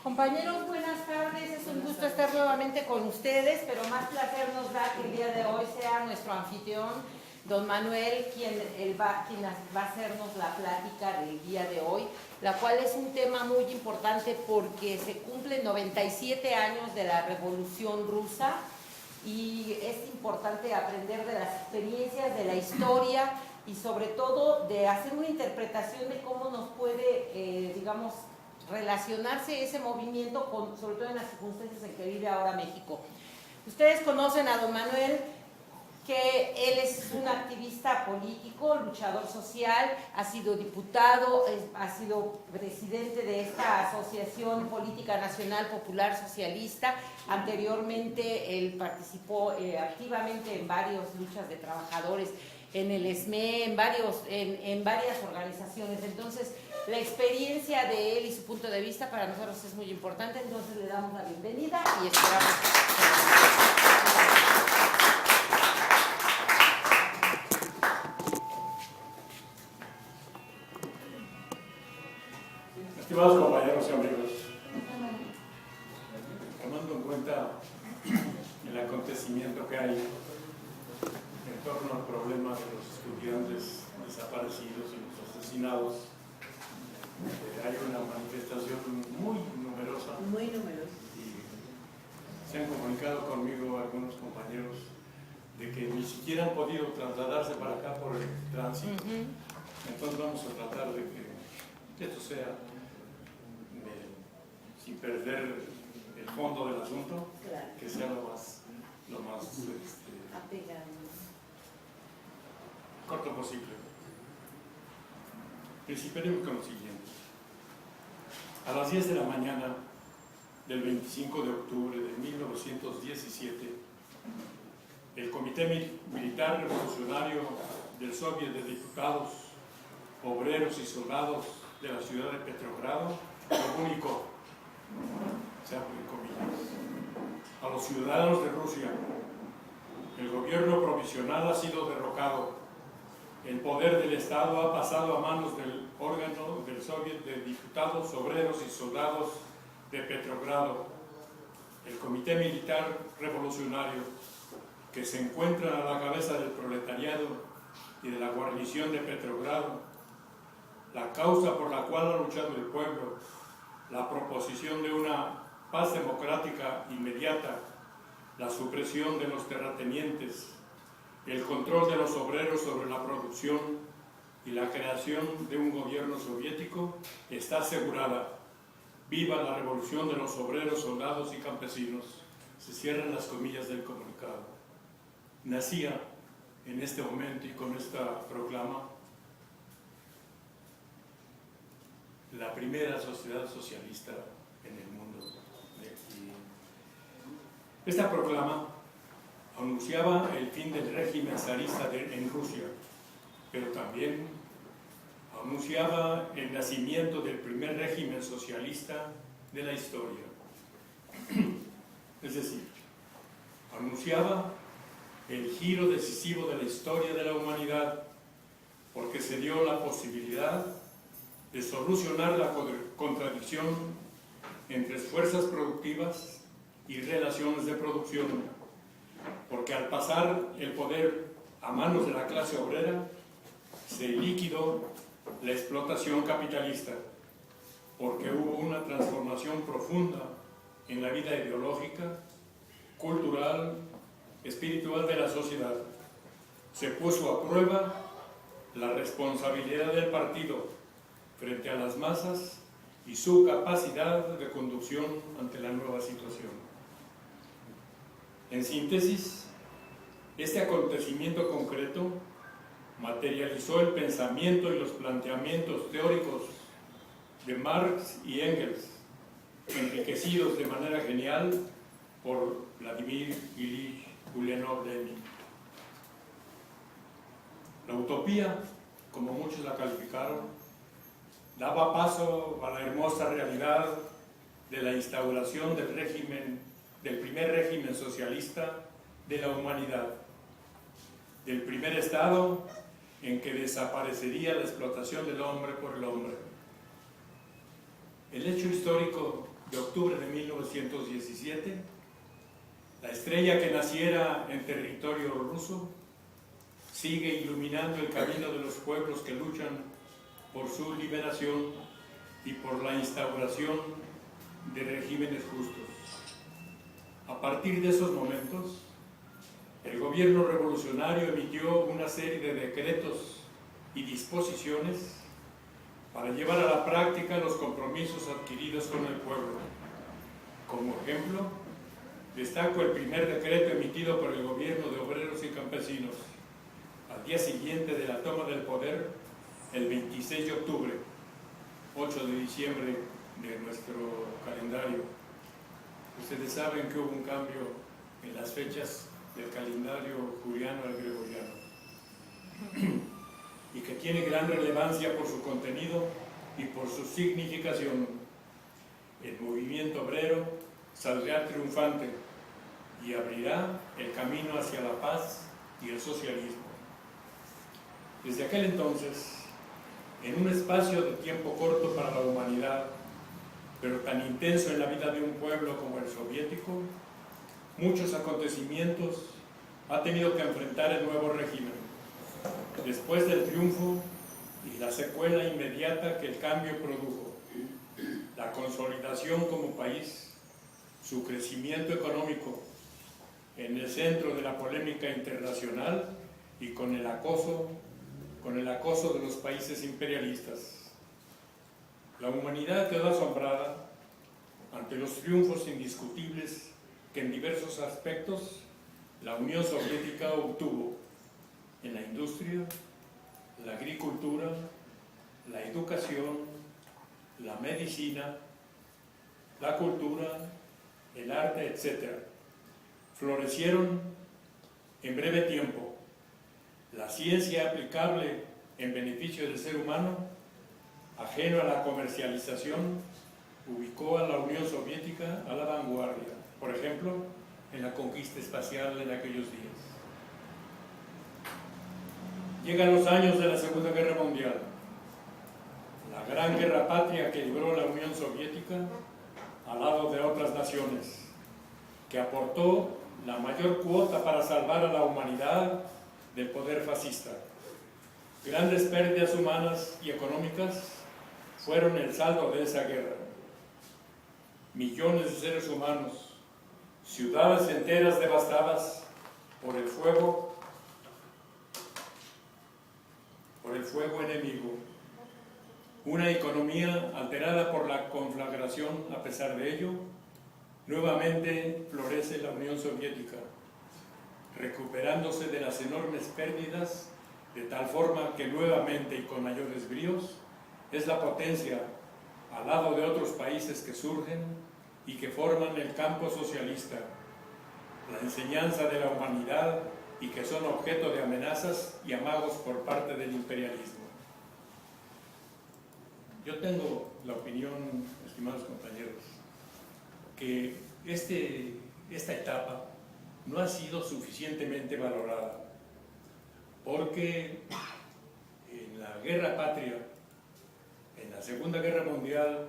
Compañeros, buenas tardes. Es un gusto estar nuevamente con ustedes, pero más placer nos da que el día de hoy sea nuestro anfitrión, don Manuel, quien va a hacernos la plática del día de hoy, la cual es un tema muy importante porque se cumplen 97 años de la Revolución Rusa y es importante aprender de las experiencias, de la historia y sobre todo de hacer una interpretación de cómo nos puede, digamos, relacionarse ese movimiento, sobre todo en las circunstancias en que vive ahora México. Ustedes conocen a don Manuel, que él es un activista político, luchador social, ha sido diputado, ha sido presidente de esta Asociación Política Nacional Popular Socialista. Anteriormente él participó activamente en varias luchas de trabajadores, en el SME, en varias organizaciones. Entonces, la experiencia de él y su punto de vista para nosotros es muy importante, entonces le damos la bienvenida y esperamos Estimados compañeros y amigos, tomando en cuenta el acontecimiento que hay en torno al problema de los estudiantes desaparecidos y los asesinados, hay una manifestación muy numerosa. Y se han comunicado conmigo algunos compañeros de que ni siquiera han podido trasladarse para acá por el tránsito. Entonces vamos a tratar de que esto sea sin perder el fondo del asunto, claro, que sea lo más corto posible. Principiaremos con lo siguiente. A las 10 de la mañana del 25 de octubre de 1917, el Comité Militar Revolucionario del Soviet de Diputados, Obreros y Soldados de la ciudad de Petrogrado comunicó, se abren comillas, a los ciudadanos de Rusia: el gobierno provisional ha sido derrocado. El poder del Estado ha pasado a manos del órgano del Soviet de Diputados, Obreros y Soldados de Petrogrado. El Comité Militar Revolucionario, que se encuentra a la cabeza del proletariado y de la guarnición de Petrogrado, la causa por la cual ha luchado el pueblo, la proposición de una paz democrática inmediata, la supresión de los terratenientes, el control de los obreros sobre la producción y la creación de un gobierno soviético está asegurada. Viva la revolución de los obreros, soldados y campesinos. Se cierran las comillas del comunicado. Nacía en este momento y con esta proclama la primera sociedad socialista en el mundo. Esta proclama anunciaba el fin del régimen zarista en Rusia, pero también anunciaba el nacimiento del primer régimen socialista de la historia. Es decir, anunciaba el giro decisivo de la historia de la humanidad, porque se dio la posibilidad de solucionar la contradicción entre fuerzas productivas y relaciones de producción, porque al pasar el poder a manos de la clase obrera, se liquidó la explotación capitalista, porque hubo una transformación profunda en la vida ideológica, cultural, espiritual de la sociedad. Se puso a prueba la responsabilidad del partido frente a las masas y su capacidad de conducción ante la nueva situación. En síntesis, este acontecimiento concreto materializó el pensamiento y los planteamientos teóricos de Marx y Engels, enriquecidos de manera genial por Vladimir Ilich Ulyanov-Lenin. La utopía, como muchos la calificaron, daba paso a la hermosa realidad de la instauración del primer régimen socialista de la humanidad, del primer estado en que desaparecería la explotación del hombre por el hombre. El hecho histórico de octubre de 1917, la estrella que naciera en territorio ruso sigue iluminando el camino de los pueblos que luchan por su liberación y por la instauración de regímenes justos. A partir de esos momentos, el gobierno revolucionario emitió una serie de decretos y disposiciones para llevar a la práctica los compromisos adquiridos con el pueblo. Como ejemplo, destaco el primer decreto emitido por el gobierno de obreros y campesinos al día siguiente de la toma del poder, el 26 de octubre, 8 de diciembre de nuestro calendario. Ustedes saben que hubo un cambio en las fechas del calendario juliano al gregoriano y que tiene gran relevancia por su contenido y por su significación. El movimiento obrero saldrá triunfante y abrirá el camino hacia la paz y el socialismo. Desde aquel entonces, en un espacio de tiempo corto para la humanidad, pero tan intenso en la vida de un pueblo como el soviético, muchos acontecimientos ha tenido que enfrentar el nuevo régimen. Después del triunfo y la secuela inmediata que el cambio produjo, la consolidación como país, su crecimiento económico en el centro de la polémica internacional y con el acoso de los países imperialistas. La humanidad quedó asombrada ante los triunfos indiscutibles que en diversos aspectos la Unión Soviética obtuvo en la industria, la agricultura, la educación, la medicina, la cultura, el arte, etc. Florecieron en breve tiempo. La ciencia aplicable en beneficio del ser humano, ajeno a la comercialización, ubicó a la Unión Soviética a la vanguardia, por ejemplo, en la conquista espacial en aquellos días. Llegan los años de la Segunda Guerra Mundial, la gran guerra patria que libró la Unión Soviética al lado de otras naciones, que aportó la mayor cuota para salvar a la humanidad del poder fascista. Grandes pérdidas humanas y económicas fueron el saldo de esa guerra. Millones de seres humanos, ciudades enteras devastadas por el fuego enemigo, una economía alterada por la conflagración. A pesar de ello, nuevamente florece la Unión Soviética, recuperándose de las enormes pérdidas, de tal forma que nuevamente y con mayores bríos es la potencia al lado de otros países que surgen y que forman el campo socialista, la enseñanza de la humanidad y que son objeto de amenazas y amagos por parte del imperialismo. Yo tengo la opinión, estimados compañeros, que esta etapa no ha sido suficientemente valorada, porque en la guerra patria, en la Segunda Guerra Mundial,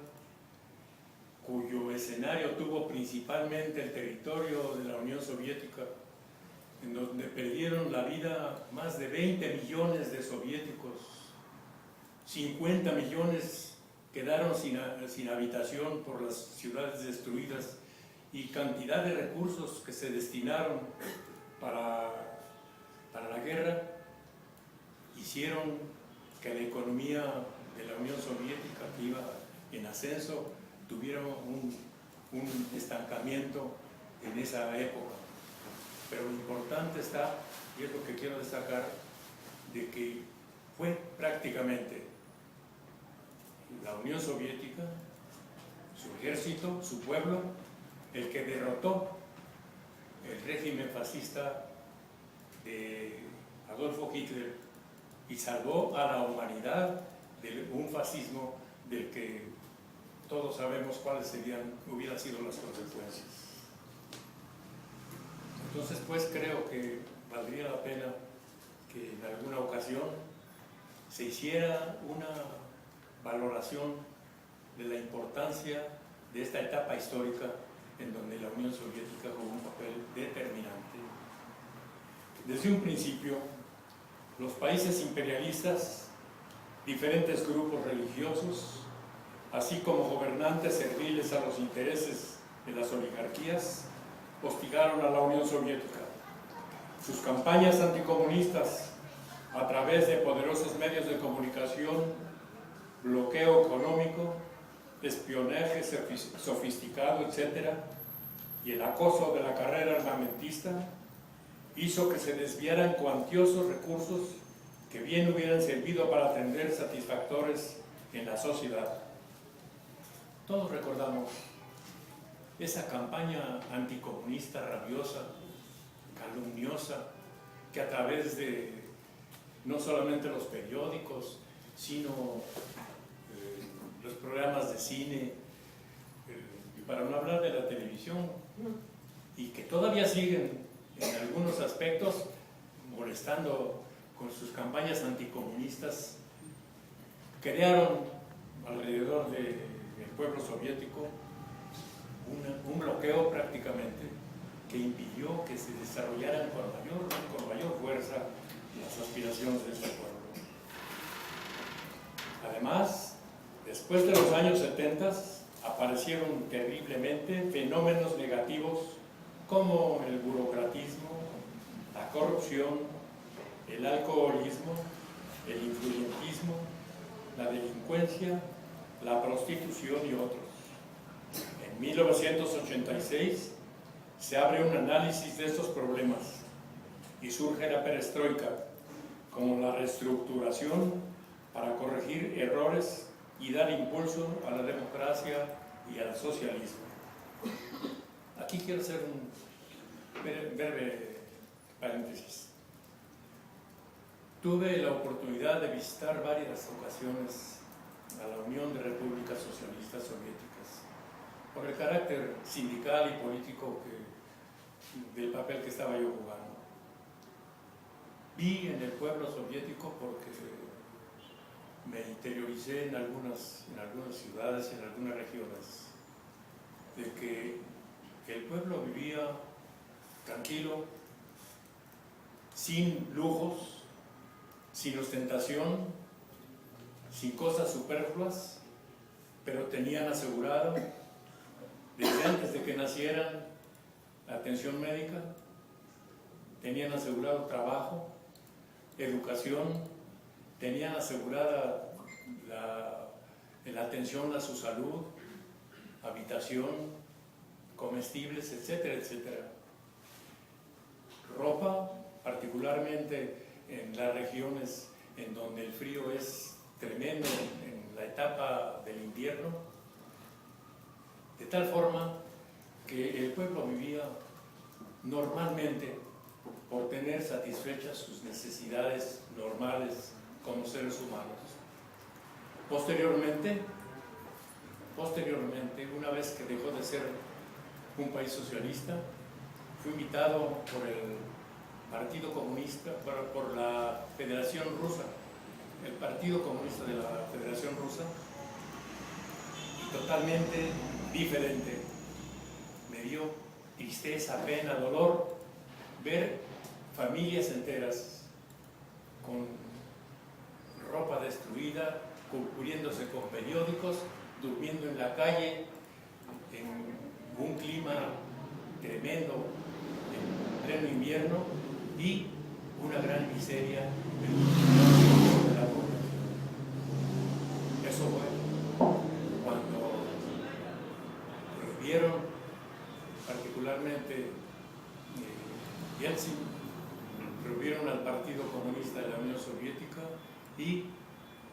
cuyo escenario tuvo principalmente el territorio de la Unión Soviética, en donde perdieron la vida más de 20 millones de soviéticos, 50 millones quedaron sin habitación por las ciudades destruidas y cantidad de recursos que se destinaron para la guerra hicieron que la economía de la Unión Soviética, que iba en ascenso, tuviera un estancamiento en esa época. Pero lo importante está, y es lo que quiero destacar, de que fue prácticamente la Unión Soviética, su ejército, su pueblo, el que derrotó el régimen fascista de Adolfo Hitler y salvó a la humanidad de un fascismo del que todos sabemos cuáles hubieran sido las consecuencias. Entonces, pues creo que valdría la pena que en alguna ocasión se hiciera una valoración de la importancia de esta etapa histórica en donde la Unión Soviética jugó un papel determinante. Desde un principio, los países imperialistas, diferentes grupos religiosos, así como gobernantes serviles a los intereses de las oligarquías, hostigaron a la Unión Soviética. Sus campañas anticomunistas, a través de poderosos medios de comunicación, bloqueo económico, espionaje sofisticado, etc., y el acoso de la carrera armamentista, hizo que se desviaran cuantiosos recursos que bien hubieran servido para atender satisfactores en la sociedad. Todos recordamos esa campaña anticomunista rabiosa, calumniosa, que a través de no solamente los periódicos, sino los programas de cine, y para no hablar de la televisión, y que todavía siguen en algunos aspectos molestando con sus campañas anticomunistas, crearon alrededor del pueblo soviético un bloqueo prácticamente que impidió que se desarrollaran con mayor fuerza las aspiraciones de este pueblo. Además, después de los años 70 aparecieron terriblemente fenómenos negativos como el burocratismo, la corrupción, el alcoholismo, el influyentismo, la delincuencia, la prostitución y otros. En 1986 se abre un análisis de estos problemas y surge la perestroika como la reestructuración para corregir errores y dar impulso a la democracia y al socialismo. Aquí quiero hacer un breve paréntesis. Tuve la oportunidad de visitar varias ocasiones a la Unión de Repúblicas Socialistas Soviéticas por el carácter sindical y político del papel que estaba yo jugando. Vi en el pueblo soviético porque me interioricé en algunas ciudades y en algunas regiones de que el pueblo vivía tranquilo, sin lujos, sin ostentación, sin cosas superfluas, pero tenían asegurado desde antes de que nacieran la atención médica, tenían asegurado trabajo, educación, tenían asegurada la atención a su salud, habitación, comestibles, etcétera, etcétera. Ropa, particularmente en las regiones en donde el frío es tremendo, en la etapa del invierno, de tal forma que el pueblo vivía normalmente por tener satisfechas sus necesidades normales como seres humanos. Posteriormente, una vez que dejó de ser un país socialista, fui invitado por el Partido Comunista, por la Federación Rusa, el Partido Comunista de la Federación Rusa, y totalmente diferente. Me dio tristeza, pena, dolor ver familias enteras con ropa destruida, cubriéndose con periódicos, durmiendo en la calle, en un clima tremendo, en pleno invierno, y una gran miseria de la población. Eso fue cuando prohibieron, particularmente Yeltsin, prohibieron al Partido Comunista de la Unión Soviética y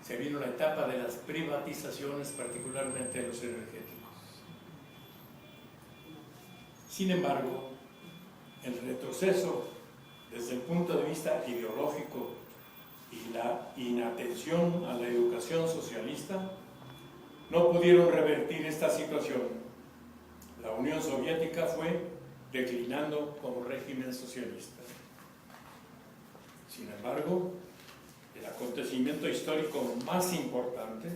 se vino la etapa de las privatizaciones, particularmente de los energéticos. Sin embargo, el retroceso desde el punto de vista ideológico y la inatención a la educación socialista no pudieron revertir esta situación. La Unión Soviética fue declinando como régimen socialista. Sin embargo, el acontecimiento histórico más importante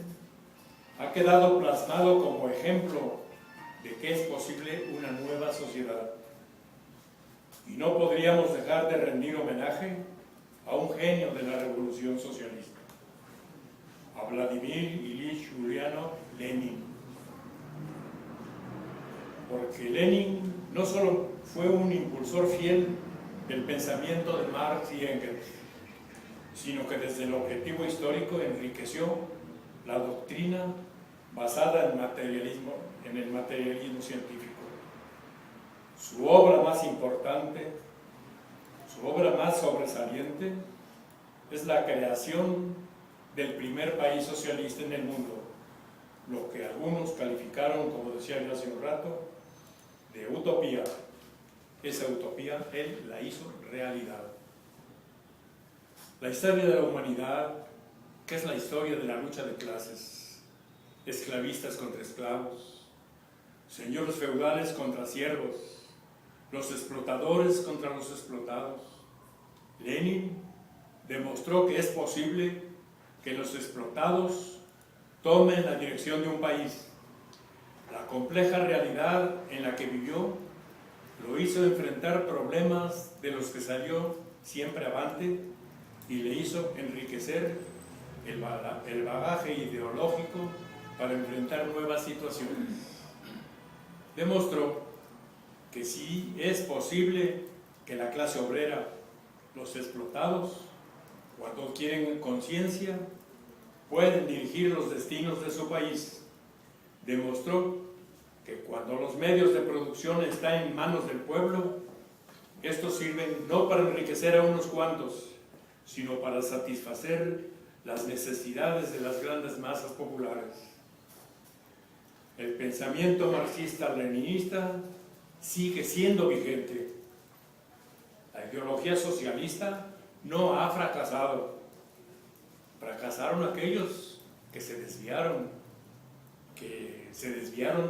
ha quedado plasmado como ejemplo de que es posible una nueva sociedad. Y no podríamos dejar de rendir homenaje a un genio de la Revolución Socialista, a Vladimir Ilich Ulyanov Lenin. Porque Lenin no solo fue un impulsor fiel del pensamiento de Marx y Engels, sino que desde el objetivo histórico enriqueció la doctrina basada en el materialismo científico. Su obra más importante, su obra más sobresaliente, es la creación del primer país socialista en el mundo, lo que algunos calificaron, como decía yo hace un rato, de utopía. Esa utopía él la hizo realidad. La historia de la humanidad, que es la historia de la lucha de clases, esclavistas contra esclavos, señores feudales contra siervos, los explotadores contra los explotados. Lenin demostró que es posible que los explotados tomen la dirección de un país. La compleja realidad en la que vivió lo hizo enfrentar problemas de los que salió siempre avante y le hizo enriquecer el bagaje ideológico para enfrentar nuevas situaciones. Demostró que sí es posible que la clase obrera, los explotados, cuando quieren conciencia, pueden dirigir los destinos de su país. Demostró que cuando los medios de producción están en manos del pueblo, estos sirven no para enriquecer a unos cuantos, sino para satisfacer las necesidades de las grandes masas populares. El pensamiento marxista-leninista sigue siendo vigente. La ideología socialista no ha fracasado. Fracasaron aquellos que se desviaron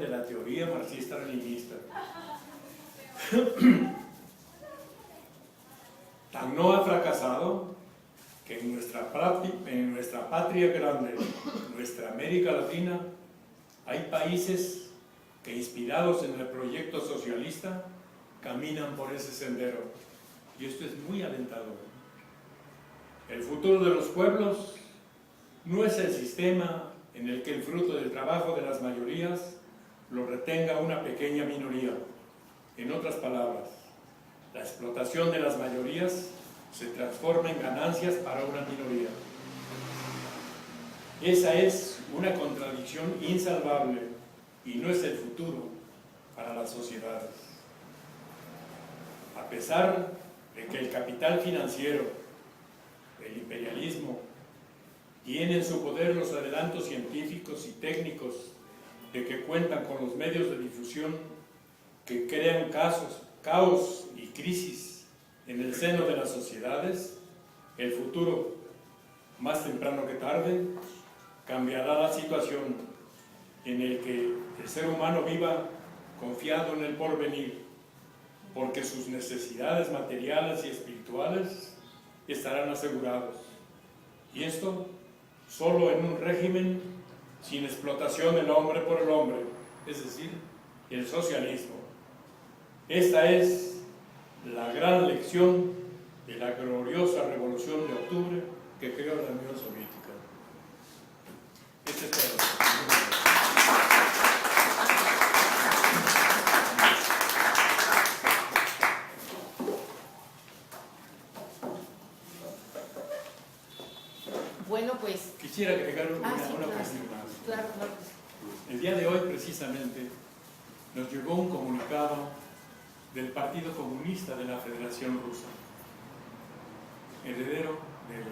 de la teoría marxista-leninista. Tan no ha fracasado que en nuestra patria grande, nuestra América Latina, hay países que, inspirados en el proyecto socialista, caminan por ese sendero. Y esto es muy alentador. El futuro de los pueblos no es el sistema en el que el fruto del trabajo de las mayorías lo retenga una pequeña minoría. En otras palabras, la explotación de las mayorías se transforma en ganancias para una minoría. Esa es una contradicción insalvable y no es el futuro para las sociedades. A pesar de que el capital financiero, el imperialismo, tiene en su poder los adelantos científicos y técnicos de que cuentan con los medios de difusión que crean caos y crisis en el seno de las sociedades, el futuro, más temprano que tarde, cambiará la situación en el que el ser humano viva confiado en el porvenir, porque sus necesidades materiales y espirituales estarán asegurados. Y esto solo en un régimen sin explotación del hombre por el hombre, es decir, el socialismo. Esta es la gran lección de la gloriosa Revolución de Octubre que creó la Unión Soviética. Este es todo. Bueno, pues... Quisiera agregar una sí, claro. cuestión más. Claro. El día de hoy, precisamente, nos llegó un comunicado del Partido Comunista de la Federación Rusa, heredero del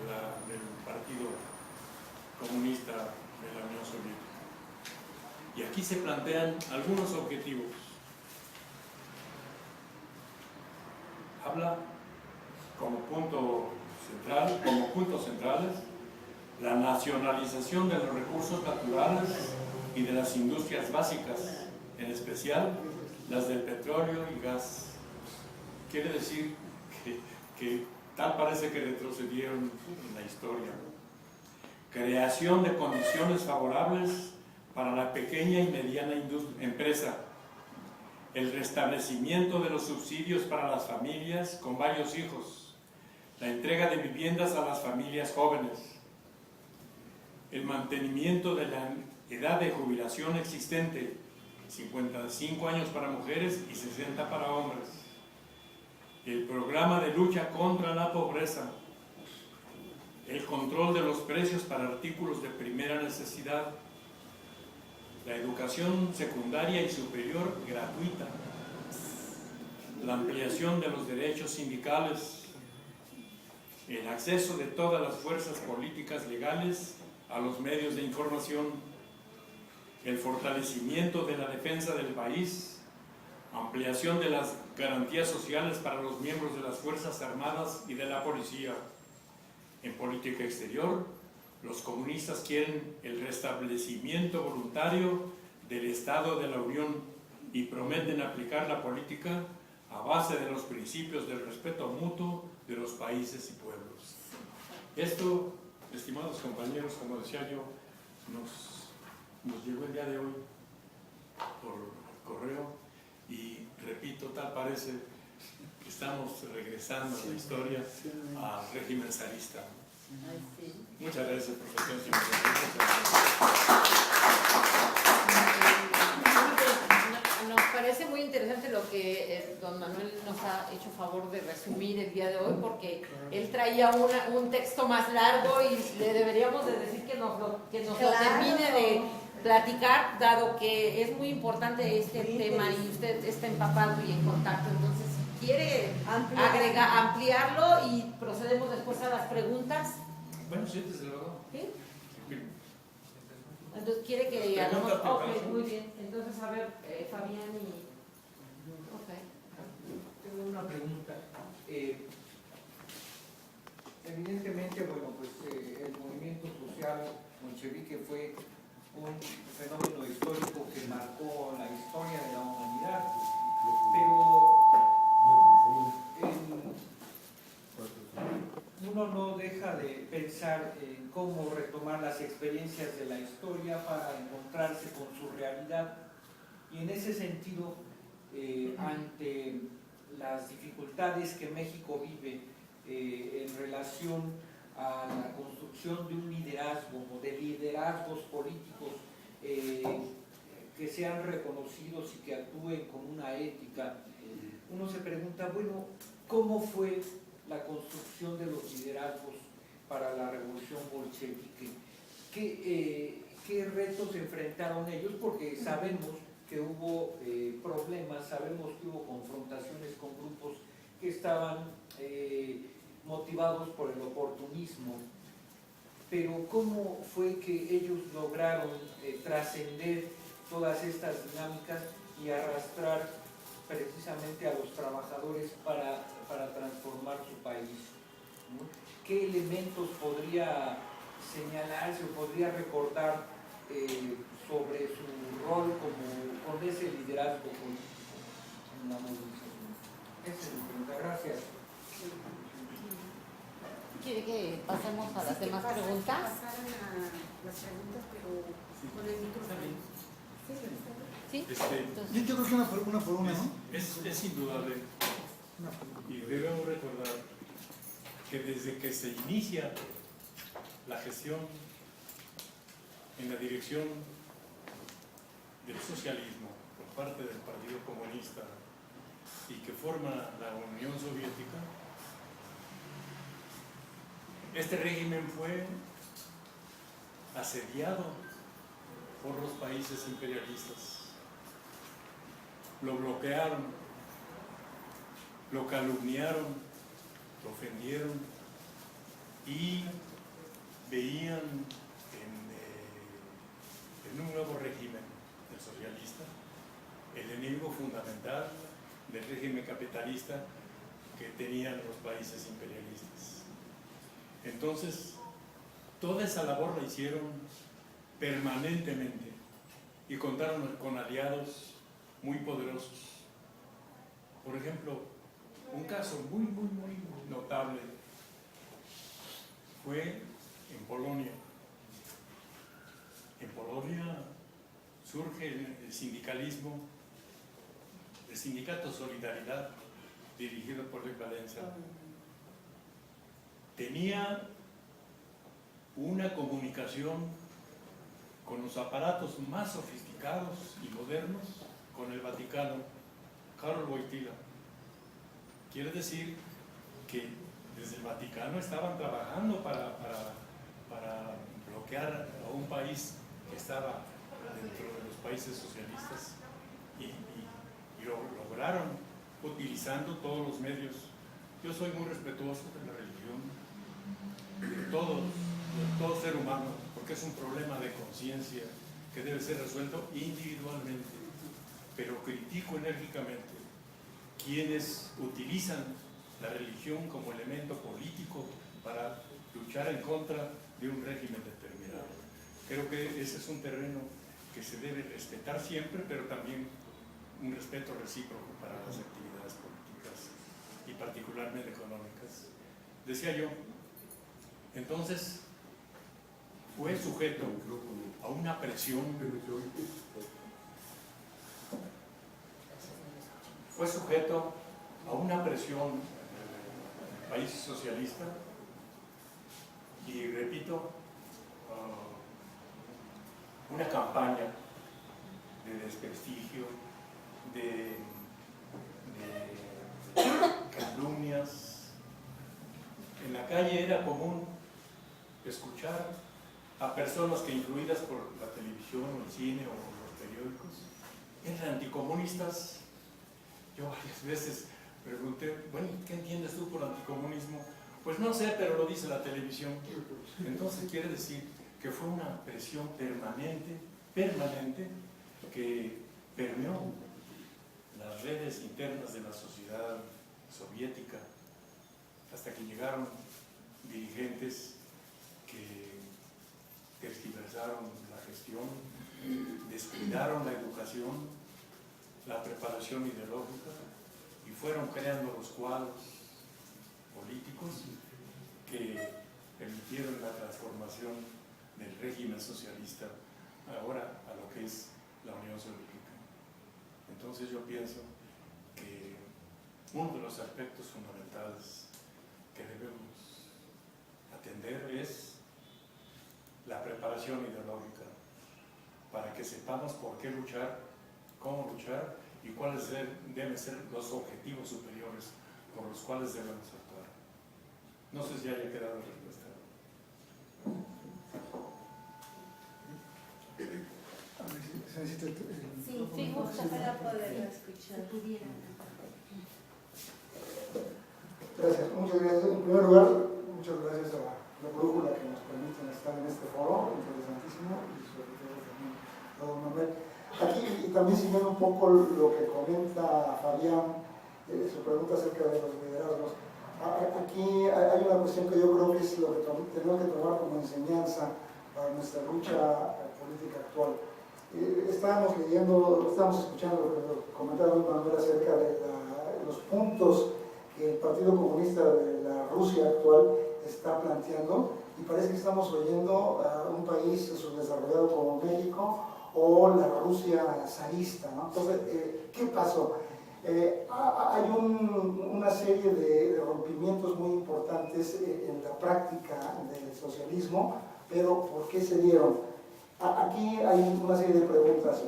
Partido Comunista de la Unión Soviética. Y aquí se plantean algunos objetivos. Habla como puntos centrales la nacionalización de los recursos naturales y de las industrias básicas, en especial las del petróleo y gas. Quiere decir que tal parece que retrocedieron en la historia. Creación de condiciones favorables para la pequeña y mediana empresa, el restablecimiento de los subsidios para las familias con varios hijos, la entrega de viviendas a las familias jóvenes, el mantenimiento de la edad de jubilación existente, 55 años para mujeres y 60 para hombres, el programa de lucha contra la pobreza, el control de los precios para artículos de primera necesidad, la educación secundaria y superior gratuita, la ampliación de los derechos sindicales, el acceso de todas las fuerzas políticas legales a los medios de información, el fortalecimiento de la defensa del país, ampliación de las garantías sociales para los miembros de las Fuerzas Armadas y de la Policía. En política exterior, los comunistas quieren el restablecimiento voluntario del Estado de la Unión y prometen aplicar la política a base de los principios del respeto mutuo de los países y pueblos. Esto, estimados compañeros, como decía yo, nos llegó el día de hoy por correo y repito, tal parece que estamos regresando a la historia al régimen zarista. Muchas gracias, profesor. Nos parece muy interesante lo que don Manuel nos ha hecho favor de resumir el día de hoy, porque él traía un texto más largo y le deberíamos de decir que nos lo termine de platicar, dado que es muy importante este tema y usted está empapado y en contacto. Entonces, si quiere ampliarlo y procedemos después a las preguntas. Bueno, sí, desde luego. ¿Sí? Entonces, ¿quiere que hagamos? Ok, muy bien. Entonces, a ver, Fabián y... Ok. Tengo una pregunta. Evidentemente, bueno, pues el movimiento social bolchevique fue un fenómeno histórico que marcó la historia de la humanidad, pero uno no deja de pensar en cómo retomar las experiencias de la historia para encontrarse con su realidad, y en ese sentido, ante las dificultades que México vive en relación a la construcción de un liderazgo o de liderazgos políticos que sean reconocidos y que actúen con una ética, uno se pregunta, bueno, ¿cómo fue la construcción de los liderazgos para la revolución bolchevique? ¿Qué retos enfrentaron ellos? Porque sabemos que hubo problemas, sabemos que hubo confrontaciones con grupos que estaban motivados por el oportunismo, pero ¿cómo fue que ellos lograron trascender todas estas dinámicas y arrastrar precisamente a los trabajadores para transformar su país? ¿No? ¿Qué elementos podría señalarse o podría recordar sobre su rol con ese liderazgo político en la movilización? Esa es mi pregunta. Gracias. ¿Quiere que pasemos a las demás preguntas? Pasar a las preguntas, pero con el micrófono. ¿Sí? Yo creo que una por una, ¿no? Es indudable, y debemos recordar que desde que se inicia la gestión en la dirección del socialismo por parte del Partido Comunista y que forma la Unión Soviética, este régimen fue asediado por los países imperialistas. Lo bloquearon, lo calumniaron, lo ofendieron y veían en un nuevo régimen, el socialista, el enemigo fundamental del régimen capitalista que tenían los países imperialistas. Entonces, toda esa labor la hicieron permanentemente y contaron con aliados muy poderosos. Por ejemplo, un caso muy notable fue en Polonia. En Polonia surge el sindicalismo el sindicato Solidaridad, dirigido por Luis Valenza, tenía una comunicación con los aparatos más sofisticados y modernos con el Vaticano, Karol Wojtyła. Quiere decir que desde el Vaticano estaban trabajando para bloquear a un país que estaba dentro de los países socialistas y lo lograron utilizando todos los medios. Yo soy muy respetuoso de la religión, de todo ser humano, porque es un problema de conciencia que debe ser resuelto individualmente, pero critico enérgicamente quienes utilizan la religión como elemento político para luchar en contra de un régimen determinado. Creo que ese es un terreno que se debe respetar siempre, pero también un respeto recíproco para las actividades políticas y particularmente económicas. Decía yo, entonces fue sujeto a una presión, país socialista, y repito, una campaña de desprestigio, de calumnias. En la calle era común escuchar a personas que, influidas por la televisión o el cine o los periódicos, eran anticomunistas. Yo varias veces pregunté, bueno, ¿qué entiendes tú por anticomunismo? Pues no sé, pero lo dice la televisión. Entonces quiere decir que fue una presión permanente, que permeó las redes internas de la sociedad soviética, hasta que llegaron dirigentes que tergiversaron la gestión, descuidaron la educación, la preparación ideológica, y fueron creando los cuadros políticos que permitieron la transformación del régimen socialista ahora a lo que es la Unión Soviética. Entonces yo pienso que uno de los aspectos fundamentales que debemos atender es la preparación ideológica, para que sepamos por qué luchar, cómo luchar y cuáles deben ser los objetivos superiores por los cuales debemos actuar. No sé si haya quedado respuesta. Se necesita Sí, justo para poderlo escuchar. Gracias, muchas gracias. En primer lugar, muchas gracias a la brújula que nos permiten estar en este foro, interesantísimo, y sobre todo también a don Manuel. Aquí, y también siguiendo un poco lo que comenta Fabián, su pregunta acerca de los liderazgos. Aquí hay una cuestión que yo creo que es lo que tenemos que tomar como enseñanza para nuestra lucha política actual. Estábamos escuchando lo que comentaba Manuel acerca de los puntos que el Partido Comunista de la Rusia actual está planteando, y parece que estamos oyendo a un país subdesarrollado como México o la Rusia zarista, ¿no? Entonces, ¿qué pasó? Hay una serie de rompimientos muy importantes en la práctica del socialismo, pero ¿por qué se dieron? Aquí hay una serie de preguntas.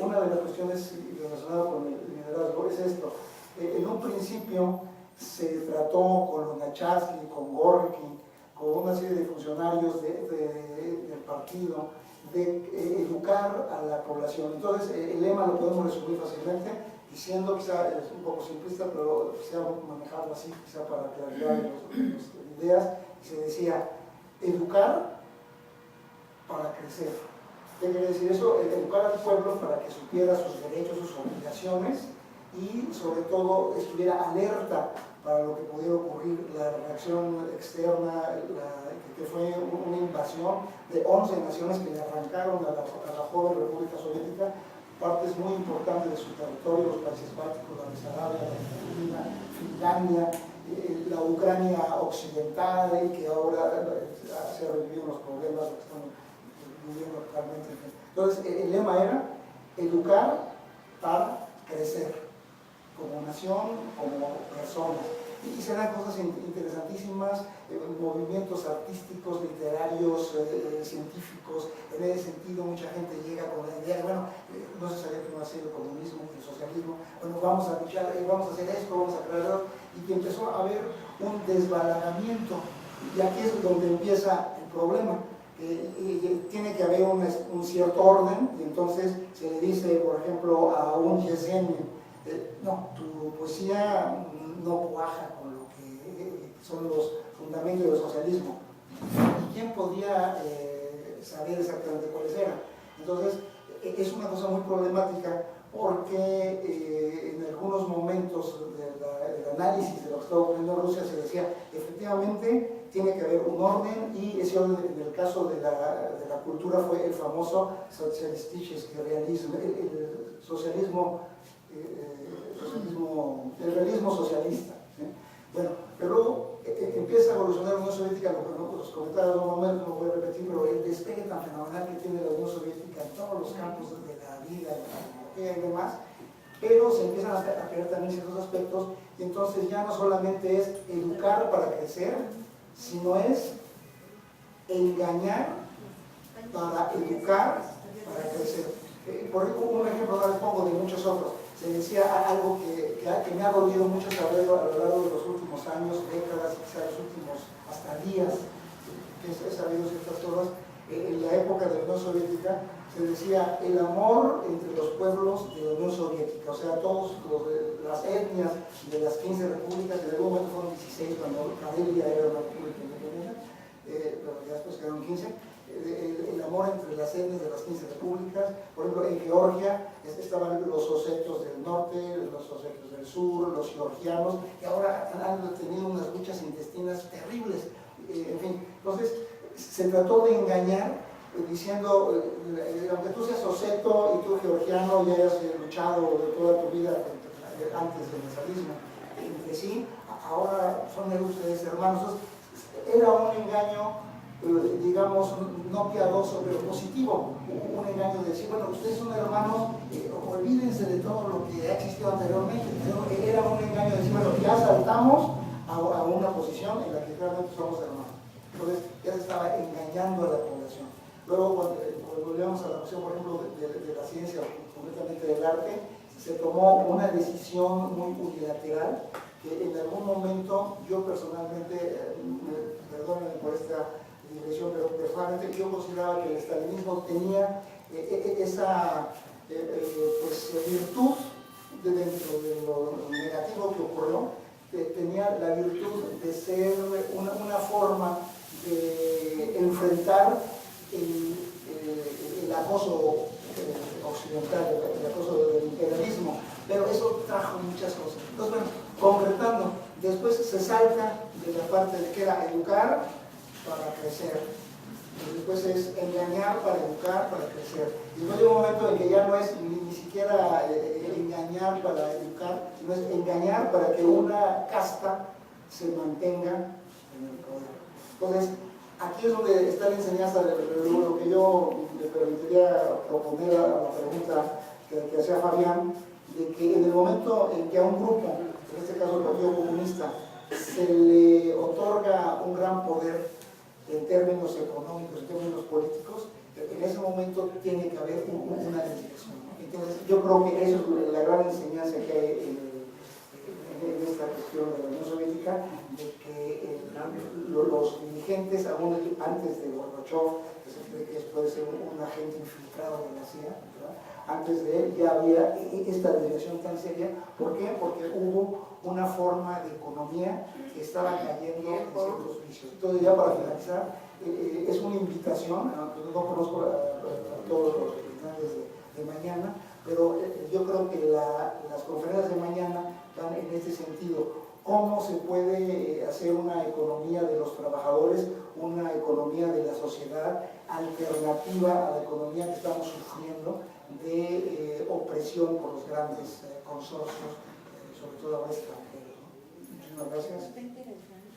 Una de las cuestiones relacionadas con el liderazgo es esto. En un principio se trató con Lunacharsky, con Gorky, con una serie de funcionarios del partido, de educar a la población. Entonces, el lema lo podemos resumir fácilmente diciendo, quizá es un poco simplista, pero quizá manejarlo así, quizá para claridad de las ideas, y se decía, educar para crecer. ¿Qué quiere decir eso? Educar al pueblo para que supiera sus derechos, sus obligaciones, y sobre todo estuviera alerta para lo que pudiera ocurrir, la reacción externa, que fue una invasión de 11 naciones que le arrancaron a la joven República Soviética partes muy importantes de su territorio, los países bálticos, la Besarabia, la Argentina, Finlandia, la Ucrania occidental, que ahora se ha revivido los problemas que están viviendo actualmente. Entonces, el lema era educar para crecer. como nación, como personas. Y se dan cosas interesantísimas, movimientos artísticos, literarios, científicos. En ese sentido, mucha gente llega con la idea de, bueno, no se sabía que iba a ser el comunismo, el socialismo, bueno, vamos a luchar, vamos a hacer esto, vamos a crear, y que empezó a haber un desbalagamiento. Y aquí es donde empieza el problema. Tiene que haber un cierto orden, y entonces se le dice, por ejemplo, a un Yesenia, no, tu poesía no cuaja con lo que son los fundamentos del socialismo. ¿Y quién podía saber exactamente cuáles eran? Entonces, es una cosa muy problemática porque en algunos momentos del análisis de lo que estaba ocurriendo en Rusia se decía, efectivamente, tiene que haber un orden, y ese orden, en el caso de la cultura, fue el famoso socialistisches realismo, el socialismo, el realismo socialista. Bueno, pero luego empieza a evolucionar la Unión Soviética, los comentarios de un momento, no voy a repetir, pero el despegue tan fenomenal que tiene la Unión Soviética en todos los campos de la vida, de la tecnología y demás, pero se empiezan a crear también ciertos aspectos, y entonces ya no solamente es educar para crecer, sino es engañar para educar, para crecer. Por ejemplo, un ejemplo no les pongo de muchos otros. Se decía algo que me ha dolido mucho saberlo a lo largo de los últimos años, décadas, quizás los últimos hasta días, que he sabido ciertas cosas. En la época de la Unión Soviética se decía el amor entre los pueblos de la Unión Soviética, o sea, todas las etnias de las 15 repúblicas, que en algún momento fueron 16 cuando Karelia era una república independiente, pero ya después quedaron 15. El amor entre las etnias de las 15 repúblicas. Por ejemplo, en Georgia estaban los osetos del norte, los osetos del sur, los georgianos, que ahora han tenido unas luchas intestinas terribles. En fin, entonces se trató de engañar diciendo, aunque tú seas oseto y tú georgiano y hayas luchado de toda tu vida antes del nacionalismo entre sí, ahora son ustedes hermanos. Entonces, era un engaño, digamos, no piadoso, pero positivo, un engaño de decir, bueno, ustedes son hermanos, olvídense de todo lo que ha existido anteriormente. Era un engaño de decir, bueno, ya saltamos a una posición en la que realmente somos hermanos. Entonces, ya se estaba engañando a la población. Luego, cuando volvemos a la cuestión, por ejemplo, de la ciencia, concretamente del arte, se tomó una decisión muy unilateral, que en algún momento yo personalmente, perdónenme por esta digresión, pero personalmente yo consideraba que el estalinismo tenía esa virtud dentro de lo negativo que ocurrió, tenía la virtud de ser una forma de enfrentar el acoso occidental, el acoso del imperialismo, pero eso trajo muchas cosas. Entonces, bueno, concretando, después se salta de la parte de que era educar para crecer, y después es engañar para educar, para crecer. Y luego hay un momento en que ya no es ni siquiera engañar para educar, sino es engañar para que una casta se mantenga en el poder. Entonces, aquí es donde está la enseñanza de lo que yo le permitiría proponer a la pregunta que hacía Fabián, de que en el momento en que a un grupo, en este caso el Partido Comunista, se le otorga un gran poder en términos económicos, en términos políticos, en ese momento tiene que haber una dirección. Entonces, yo creo que eso es la gran enseñanza que hay en esta cuestión de la Unión Soviética, de que los dirigentes, aún antes de Gorbachev, que se cree que puede ser un agente infiltrado de la CIA, ¿verdad? Antes de él ya había esta dirección tan seria. ¿Por qué? Porque hubo una forma de economía que estaba cayendo en ciertos vicios. Entonces, ya para finalizar, es una invitación, aunque no conozco a todos los representantes de mañana, pero yo creo que las conferencias de mañana van en este sentido. ¿Cómo se puede hacer una economía de los trabajadores, una economía de la sociedad alternativa a la economía que estamos sufriendo de opresión por los grandes consorcios, sobre todo ahora extranjeros, ¿no? Muchísimas gracias.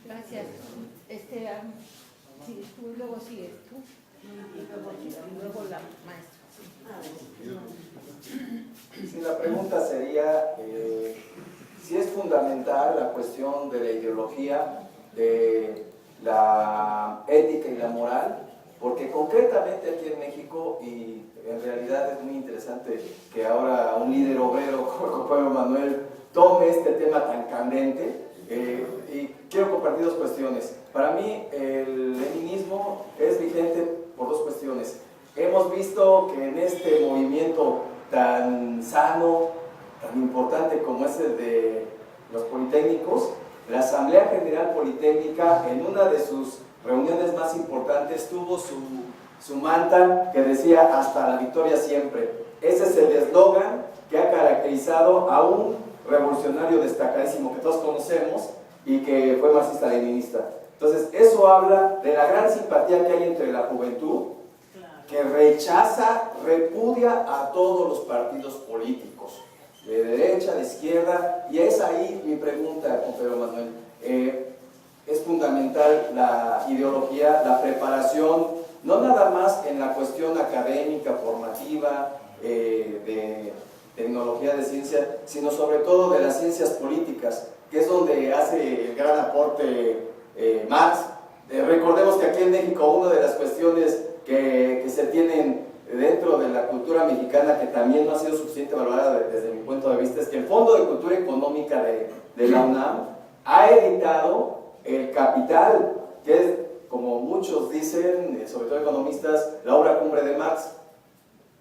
Gracias. Sigues tú y luego sigues tú. Y luego la maestra. Sí, la pregunta sería, sí es fundamental la cuestión de la ideología, de la ética y la moral, porque concretamente aquí en México, y en realidad es muy interesante que ahora un líder obrero como Pedro Manuel tome este tema tan candente, y quiero compartir dos cuestiones. Para mí el leninismo es vigente por dos cuestiones. Hemos visto que en este movimiento tan sano, tan importante como es el de los politécnicos, la Asamblea General Politécnica en una de sus reuniones más importantes tuvo su manta que decía hasta la victoria siempre. Ese es el eslogan que ha caracterizado a un revolucionario destacadísimo que todos conocemos y que fue marxista-leninista. Entonces eso habla de la gran simpatía que hay entre la juventud, que rechaza, repudia a todos los partidos políticos, de derecha, de izquierda, y es ahí mi pregunta, con Pedro Manuel. Es fundamental la ideología, la preparación, no nada más en la cuestión académica, formativa, de tecnología, de ciencia, sino sobre todo de las ciencias políticas, que es donde hace el gran aporte Marx. Recordemos que aquí en México una de las cuestiones que se tienen dentro de la cultura mexicana, que también no ha sido suficiente valorada desde mi punto de vista, es que el Fondo de Cultura Económica de la UNAM ha editado El Capital, que es, como muchos dicen, sobre todo economistas, la obra cumbre de Marx.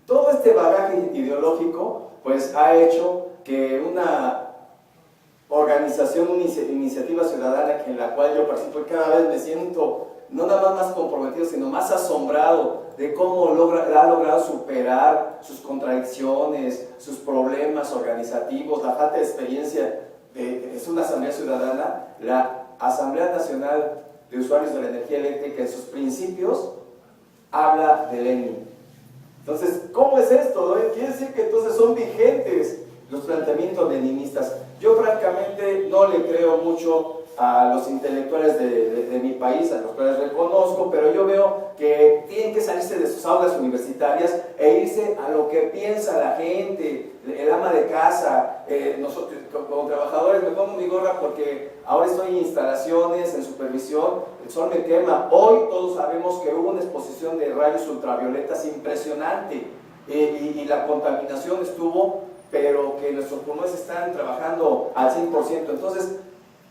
Todo este bagaje ideológico pues ha hecho que una organización, una iniciativa ciudadana en la cual yo participo, y cada vez me siento no nada más comprometido, sino más asombrado de cómo ha logrado superar sus contradicciones, sus problemas organizativos, la falta de experiencia. Es una asamblea ciudadana, la Asamblea Nacional de Usuarios de la Energía Eléctrica, en sus principios habla de Lenin. Entonces, ¿cómo es esto? Quiere decir que entonces son vigentes los planteamientos leninistas. Yo francamente no le creo mucho a los intelectuales de mi país, a los cuales reconozco, pero yo veo que tienen que salirse de sus aulas universitarias e irse a lo que piensa la gente, el ama de casa. Nosotros como trabajadores, me pongo mi gorra porque ahora estoy en instalaciones, en supervisión, el sol me quema. Hoy todos sabemos que hubo una exposición de rayos ultravioletas impresionante, y la contaminación estuvo, pero que nuestros pulmones están trabajando al 100%. Entonces,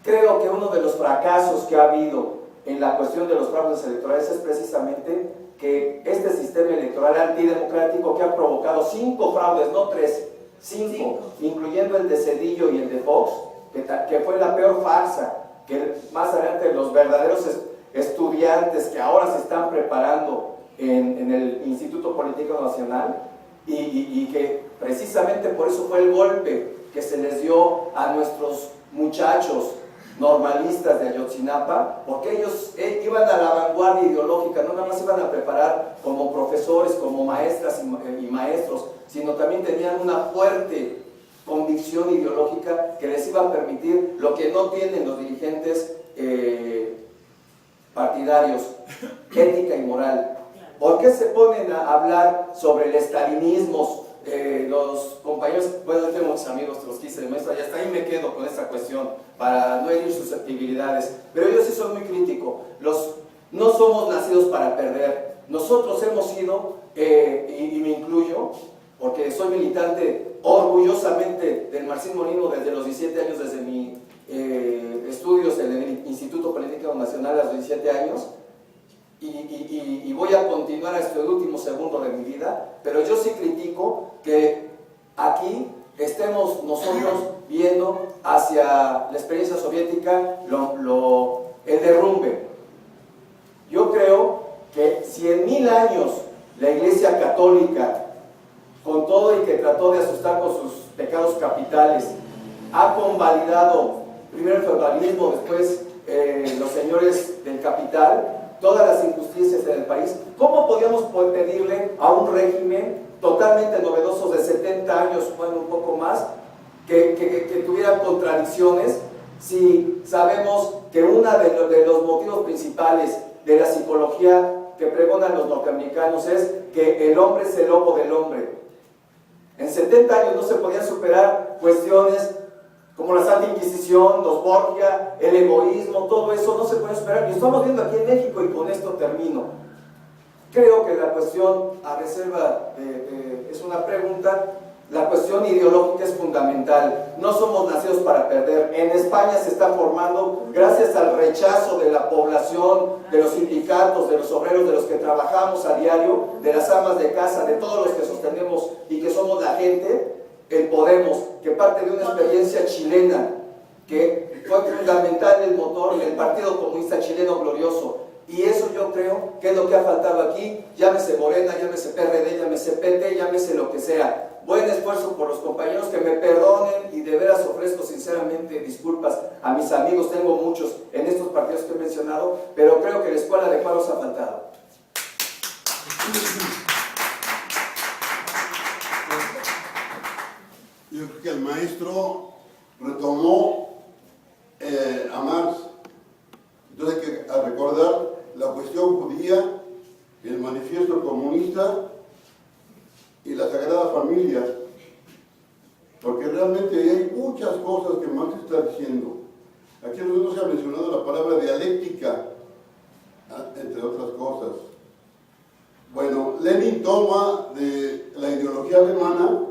creo que uno de los fracasos que ha habido en la cuestión de los fraudes electorales es precisamente que este sistema electoral antidemocrático, que ha provocado 5 fraudes, no 3, 5, incluyendo el de Zedillo y el de Fox, que fue la peor farsa, que más adelante los verdaderos estudiantes que ahora se están preparando en el Instituto Político Nacional, y que precisamente por eso fue el golpe que se les dio a nuestros muchachos normalistas de Ayotzinapa, porque ellos iban a la vanguardia ideológica, no nada más iban a preparar como profesores, como maestras y maestros, sino también tenían una fuerte convicción ideológica que les iba a permitir lo que no tienen los dirigentes partidarios, ética y moral. ¿Por qué se ponen a hablar sobre el estalinismo? Los compañeros, bueno, tengo muchos amigos trotskistas de maestra, y hasta ahí me quedo con esta cuestión para no herir susceptibilidades, pero yo sí soy muy crítico. No somos nacidos para perder. Nosotros hemos sido, y me incluyo, porque soy militante orgullosamente del marxismo-leninismo desde los 17 años, desde mis estudios en el Instituto Político Nacional a los 17 años, y voy a continuar hasta el último segundo de mi vida, pero yo sí critico que aquí estemos nosotros viendo hacia la experiencia soviética el derrumbe. Yo creo que si en 1000 años la Iglesia Católica, con todo y que trató de asustar con sus pecados capitales, ha convalidado primero el feudalismo, después los señores del capital, todas las injusticias en el país, ¿cómo podíamos pedirle a un régimen totalmente novedoso de 70 años, bueno, un poco más, que tuviera contradicciones, si sabemos que uno de los motivos principales de la psicología que pregonan los norteamericanos es que el hombre es el lobo del hombre? En 70 años no se podían superar cuestiones como la Santa Inquisición, los Borgia, el egoísmo, todo eso no se puede esperar. Y estamos viendo aquí en México, y con esto termino. Creo que la cuestión, a reserva, es una pregunta, la cuestión ideológica es fundamental. No somos nacidos para perder. En España se está formando, gracias al rechazo de la población, de los sindicatos, de los obreros, de los que trabajamos a diario, de las amas de casa, de todos los que sostenemos y que somos la gente, el Podemos, que parte de una experiencia chilena, que fue fundamental el motor del Partido Comunista Chileno glorioso. Y eso yo creo que es lo que ha faltado aquí, llámese Morena, llámese PRD, llámese PT, llámese lo que sea. Buen esfuerzo por los compañeros, que me perdonen, y de veras ofrezco sinceramente disculpas a mis amigos, tengo muchos en estos partidos que he mencionado, pero creo que la escuela de paros ha faltado. Yo creo que el maestro retomó a Marx. Entonces hay que recordar la cuestión judía, el manifiesto comunista y la Sagrada Familia, porque realmente hay muchas cosas que Marx está diciendo. Aquí no se ha mencionado la palabra dialéctica, entre otras cosas. Bueno, Lenin toma de la ideología alemana,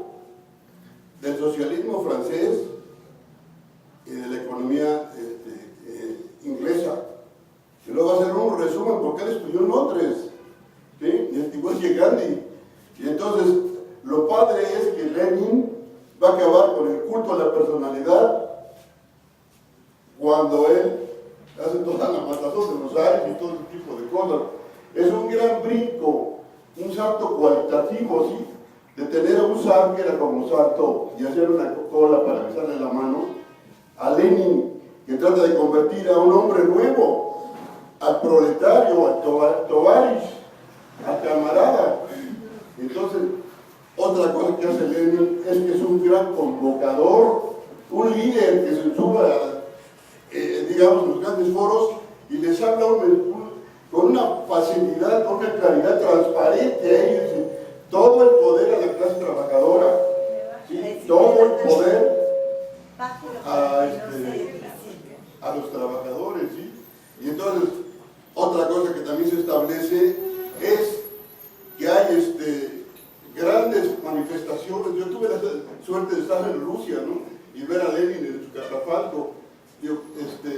del socialismo francés y de la economía inglesa. Y luego va a hacer un resumen porque él estudió en Londres, ¿sí? Igual que Gandhi. Y entonces, lo padre es que Lenin va a acabar con el culto a la personalidad cuando él hace toda la matazón de los aires y todo ese tipo de cosas. Es un gran brinco, un salto cualitativo, ¿sí? De tener a un zar que era como salto y hacer una cola para besarle la mano, a Lenin, que trata de convertir a un hombre nuevo, al proletario, al tovarish, al camarada. Entonces, otra cosa que hace Lenin es que es un gran convocador, un líder que se suba a, digamos, los grandes foros y les habla con una facilidad, con una claridad transparente a ellos. Todo el poder a la clase trabajadora, ¿sí? Todo el poder a los trabajadores, ¿sí? Y entonces, otra cosa que también se establece es que hay grandes manifestaciones. Yo tuve la suerte de estar en Rusia, ¿no? Y ver a Lenin en su catafalco. Entonces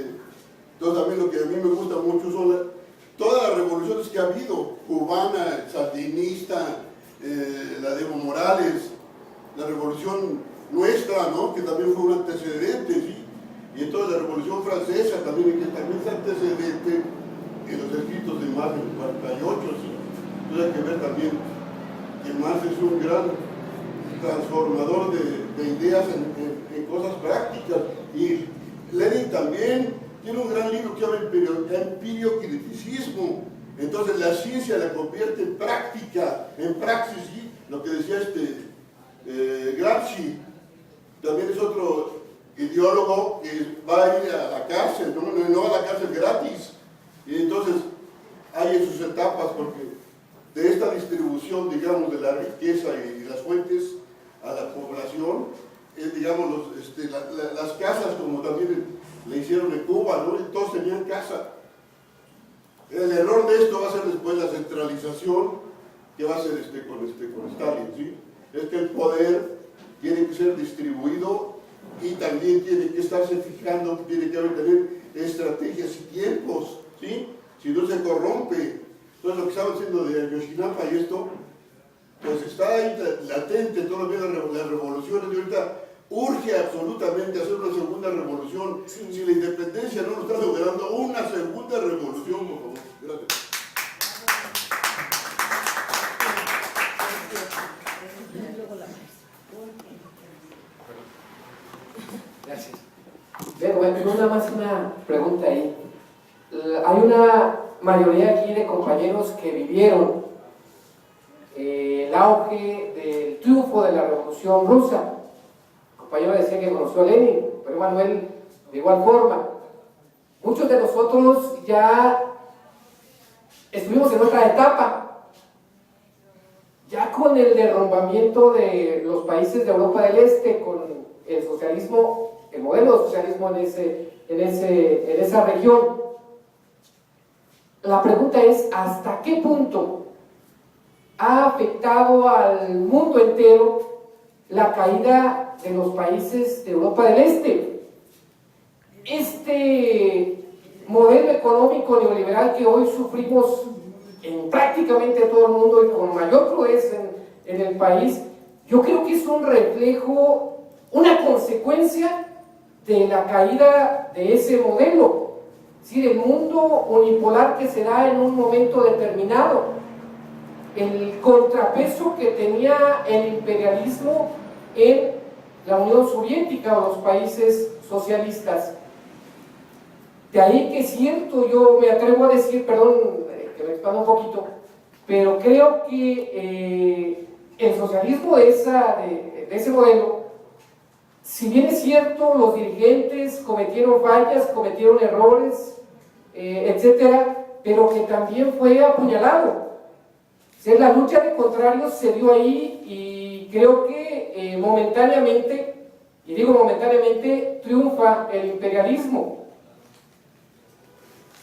también lo que a mí me gusta mucho son todas las revoluciones que ha habido, cubana, sandinista, la de Evo Morales, la revolución nuestra, ¿no? Que también fue un antecedente, ¿sí? Y entonces la revolución francesa también, que también es antecedente en los escritos de Marx en el 48, ¿sí? Entonces hay que ver también que Marx es un gran transformador de ideas en cosas prácticas. Y Lenin también tiene un gran libro que se llama Empirio-criticismo. Entonces la ciencia la convierte en práctica, en praxis, ¿sí? Lo que decía Gramsci, también es otro ideólogo que va a ir a la cárcel, no a la cárcel gratis. Y entonces hay en sus etapas, porque de esta distribución, digamos, de la riqueza y las fuentes a la población, digamos, las casas, como también le hicieron en Cuba, ¿no? Todos tenían casa. El error de esto va a ser después la centralización que va a ser con Stalin, ¿sí? Es que el poder tiene que ser distribuido y también tiene que estarse fijando, tiene que tener estrategias y tiempos, ¿sí? Si no se corrompe. Entonces lo que estaban haciendo de Ayotzinapa y esto, pues está ahí latente todavía las revoluciones, y ahorita urge absolutamente hacer una segunda revolución. Sí. Si la independencia no nos está logrando, una segunda revolución, por favor. Gracias. Gracias. Bueno, tengo nada más una pregunta ahí. Hay una mayoría aquí de compañeros que vivieron el auge del triunfo de la Revolución Rusa. El compañero decía que conoció a Lenin, pero Manuel de igual forma. Muchos de nosotros ya estuvimos en otra etapa, ya con el derrumbamiento de los países de Europa del Este, con el socialismo el modelo de socialismo en esa región. La pregunta es, ¿hasta qué punto ha afectado al mundo entero la caída de los países de Europa del Este? Este modelo económico neoliberal que hoy sufrimos en prácticamente todo el mundo y con mayor crudeza en el país, yo creo que es un reflejo, una consecuencia de la caída de ese modelo, ¿sí? Del mundo unipolar que se da en un momento determinado, el contrapeso que tenía el imperialismo en la Unión Soviética o los países socialistas. De ahí que es cierto, yo me atrevo a decir, perdón, que me expando un poquito, pero creo que el socialismo de ese modelo, si bien es cierto, los dirigentes cometieron fallas, cometieron errores, etcétera, pero que también fue apuñalado. O sea, la lucha de contrarios se dio ahí y creo que momentáneamente, y digo momentáneamente, triunfa el imperialismo.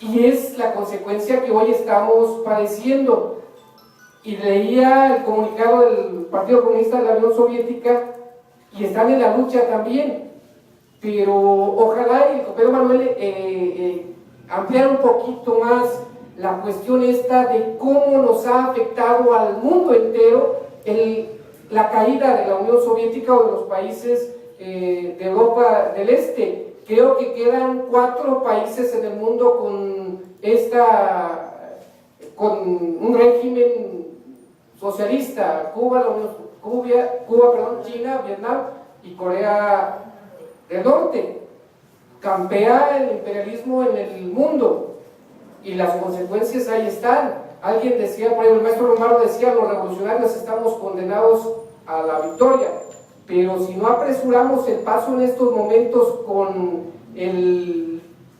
Y es la consecuencia que hoy estamos padeciendo. Y leía el comunicado del Partido Comunista de la Unión Soviética y están en la lucha también. Pero ojalá el compañero Manuel ampliara un poquito más la cuestión esta de cómo nos ha afectado al mundo entero la caída de la Unión Soviética o de los países de Europa del Este. Creo que quedan 4 países en el mundo con un régimen socialista: Cuba, China, Vietnam y Corea del Norte. Campea el imperialismo en el mundo y las consecuencias ahí están. Alguien decía, por ejemplo, el maestro Romero decía, los revolucionarios estamos condenados a la victoria. Pero si no apresuramos el paso en estos momentos con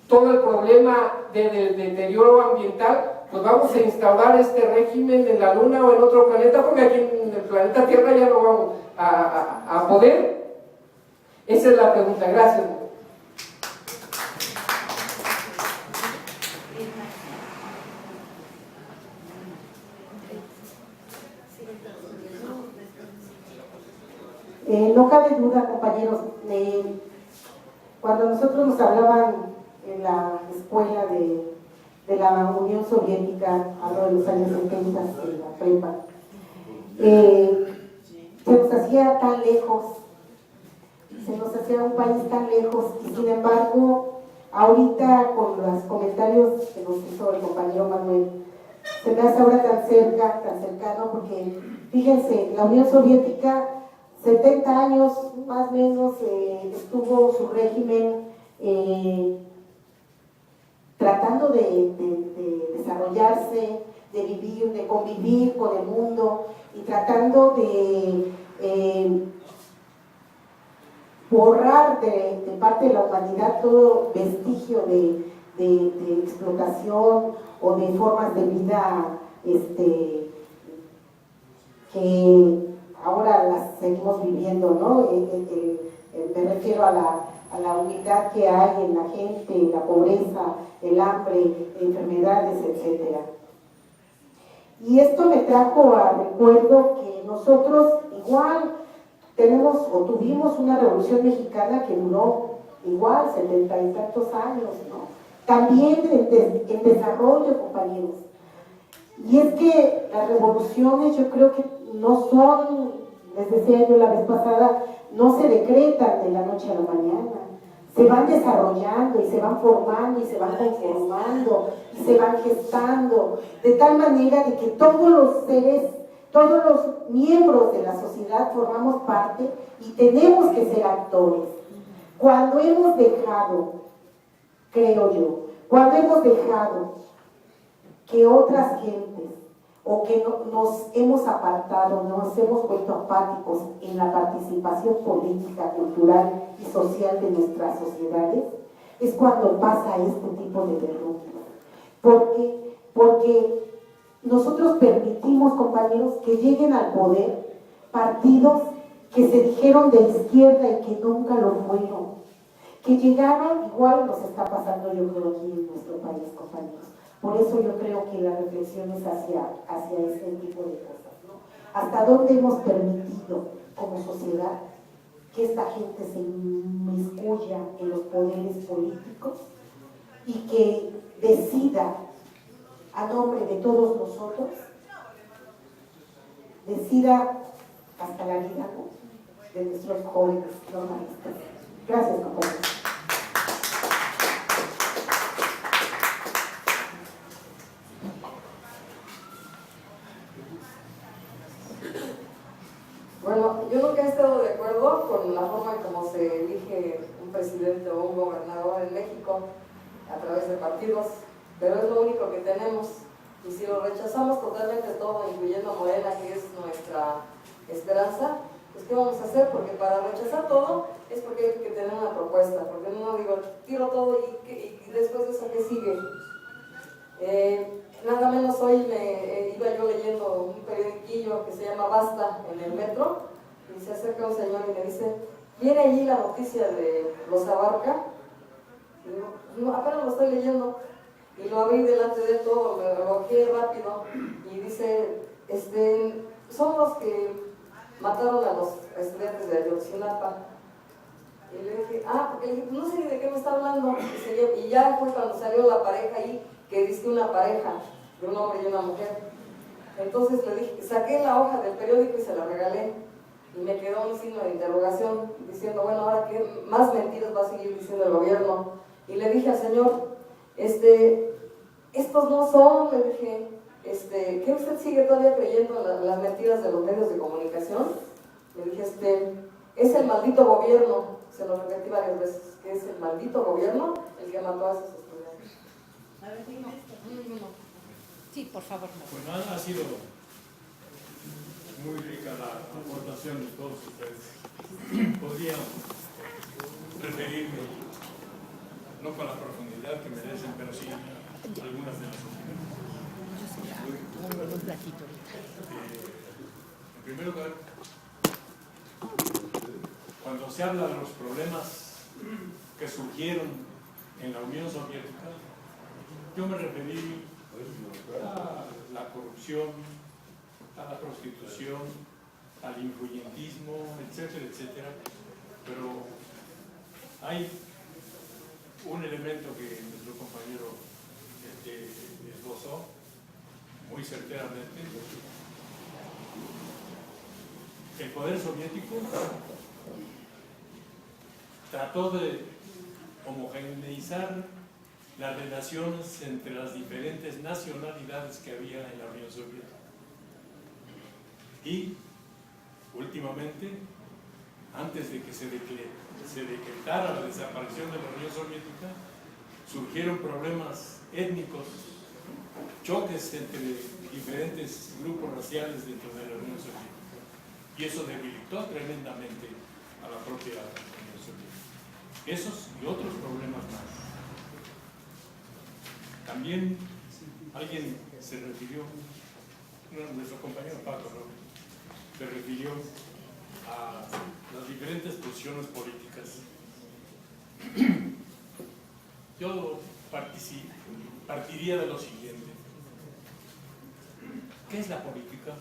todo el problema del deterioro ambiental, pues vamos a instaurar este régimen en la Luna o en otro planeta, porque aquí en el planeta Tierra ya no vamos a poder. Esa es la pregunta. Gracias. No cabe duda, compañeros, cuando nosotros nos hablaban en la escuela de la Unión Soviética, hablo de los años 70, en la prepa, se nos hacía tan lejos, se nos hacía un país tan lejos, y sin embargo, ahorita con los comentarios que nos hizo el compañero Manuel, se me hace ahora tan cercano, porque fíjense, la Unión Soviética 70 años más o menos estuvo su régimen tratando de desarrollarse, de vivir, de convivir con el mundo y tratando de borrar de parte de la humanidad todo vestigio de explotación o de formas de vida que ahora las seguimos viviendo, ¿no? Me refiero a la humildad que hay en la gente, la pobreza, el hambre, enfermedades, etc. Y esto me trajo a recuerdo que nosotros igual tuvimos una revolución mexicana que duró igual 70 y tantos años, ¿no? También en desarrollo, compañeros. Y es que las revoluciones, yo creo que no son, les decía yo la vez pasada, no se decretan de la noche a la mañana. Se van desarrollando y se van formando y se van conformando y se van gestando, de tal manera de que todos los seres, todos los miembros de la sociedad formamos parte y tenemos que ser actores. Cuando hemos dejado, creo yo, cuando hemos dejado que otras gentes o que nos hemos apartado, nos hemos vuelto apáticos en la participación política, cultural y social de nuestras sociedades, es cuando pasa este tipo de derrumbes. Porque nosotros permitimos, compañeros, que lleguen al poder partidos que se dijeron de izquierda y que nunca lo fueron. que llegaron, igual nos está pasando yo creo aquí en nuestro país, compañeros. Por eso yo creo que la reflexión es hacia este tipo de cosas, ¿no? ¿Hasta dónde hemos permitido como sociedad que esta gente se inmiscuya en los poderes políticos y que decida a nombre de todos nosotros, decida hasta la vida, ¿no?, de nuestros jóvenes normalistas? Gracias, compañeros. Bueno, yo nunca he estado de acuerdo con la forma en cómo se elige un presidente o un gobernador en México a través de partidos, pero es lo único que tenemos. Y si lo rechazamos totalmente todo, incluyendo a Morena, que es nuestra esperanza, pues ¿qué vamos a hacer? Porque para rechazar todo es porque hay que tener una propuesta, porque no digo, tiro todo y después de eso, ¿qué sigue? Nada menos hoy iba yo leyendo un periodiquillo que se llama Basta en el metro, y se acerca un señor y me dice, ¿viene allí la noticia de los Abarca? Y digo, no, apenas lo estoy leyendo. Y lo abrí delante de todo, me relojé rápido, y dice, son los que mataron a los estudiantes de Ayotzinapa. Y le dije, porque le dije, no sé ni de qué me está hablando. Y ya fue cuando salió la pareja ahí, que dice una pareja de un hombre y una mujer. Entonces le dije, saqué la hoja del periódico y se la regalé. Y me quedó un signo de interrogación, diciendo, bueno, ahora qué más mentiras va a seguir diciendo el gobierno. Y le dije al señor, estos no son, le dije, ¿qué usted sigue todavía creyendo en las mentiras de los medios de comunicación? Le dije, es el maldito gobierno, se lo repetí varias veces, que es el maldito gobierno el que mató a esos estudiantes. A ver, dime. Sí, por favor. Pues ha sido muy rica la aportación de todos ustedes. Podría referirme, no con la profundidad que merecen, pero sí algunas de las opiniones. En primer lugar, cuando se habla de los problemas que surgieron en la Unión Soviética, yo me referí a la corrupción, a la prostitución, al influyentismo, etcétera, etcétera. Pero hay un elemento que nuestro compañero esbozó muy certeramente. El poder soviético trató de homogeneizar las relaciones entre las diferentes nacionalidades que había en la Unión Soviética. Y últimamente, antes de que se decretara la desaparición de la Unión Soviética, surgieron problemas étnicos, choques entre diferentes grupos raciales dentro de la Unión Soviética. Y eso debilitó tremendamente a la propia Unión Soviética. Esos y otros problemas más. También alguien se refirió, nuestro compañero Paco, ¿no?, se refirió a las diferentes posiciones políticas. Yo partiría de lo siguiente. ¿Qué es la política?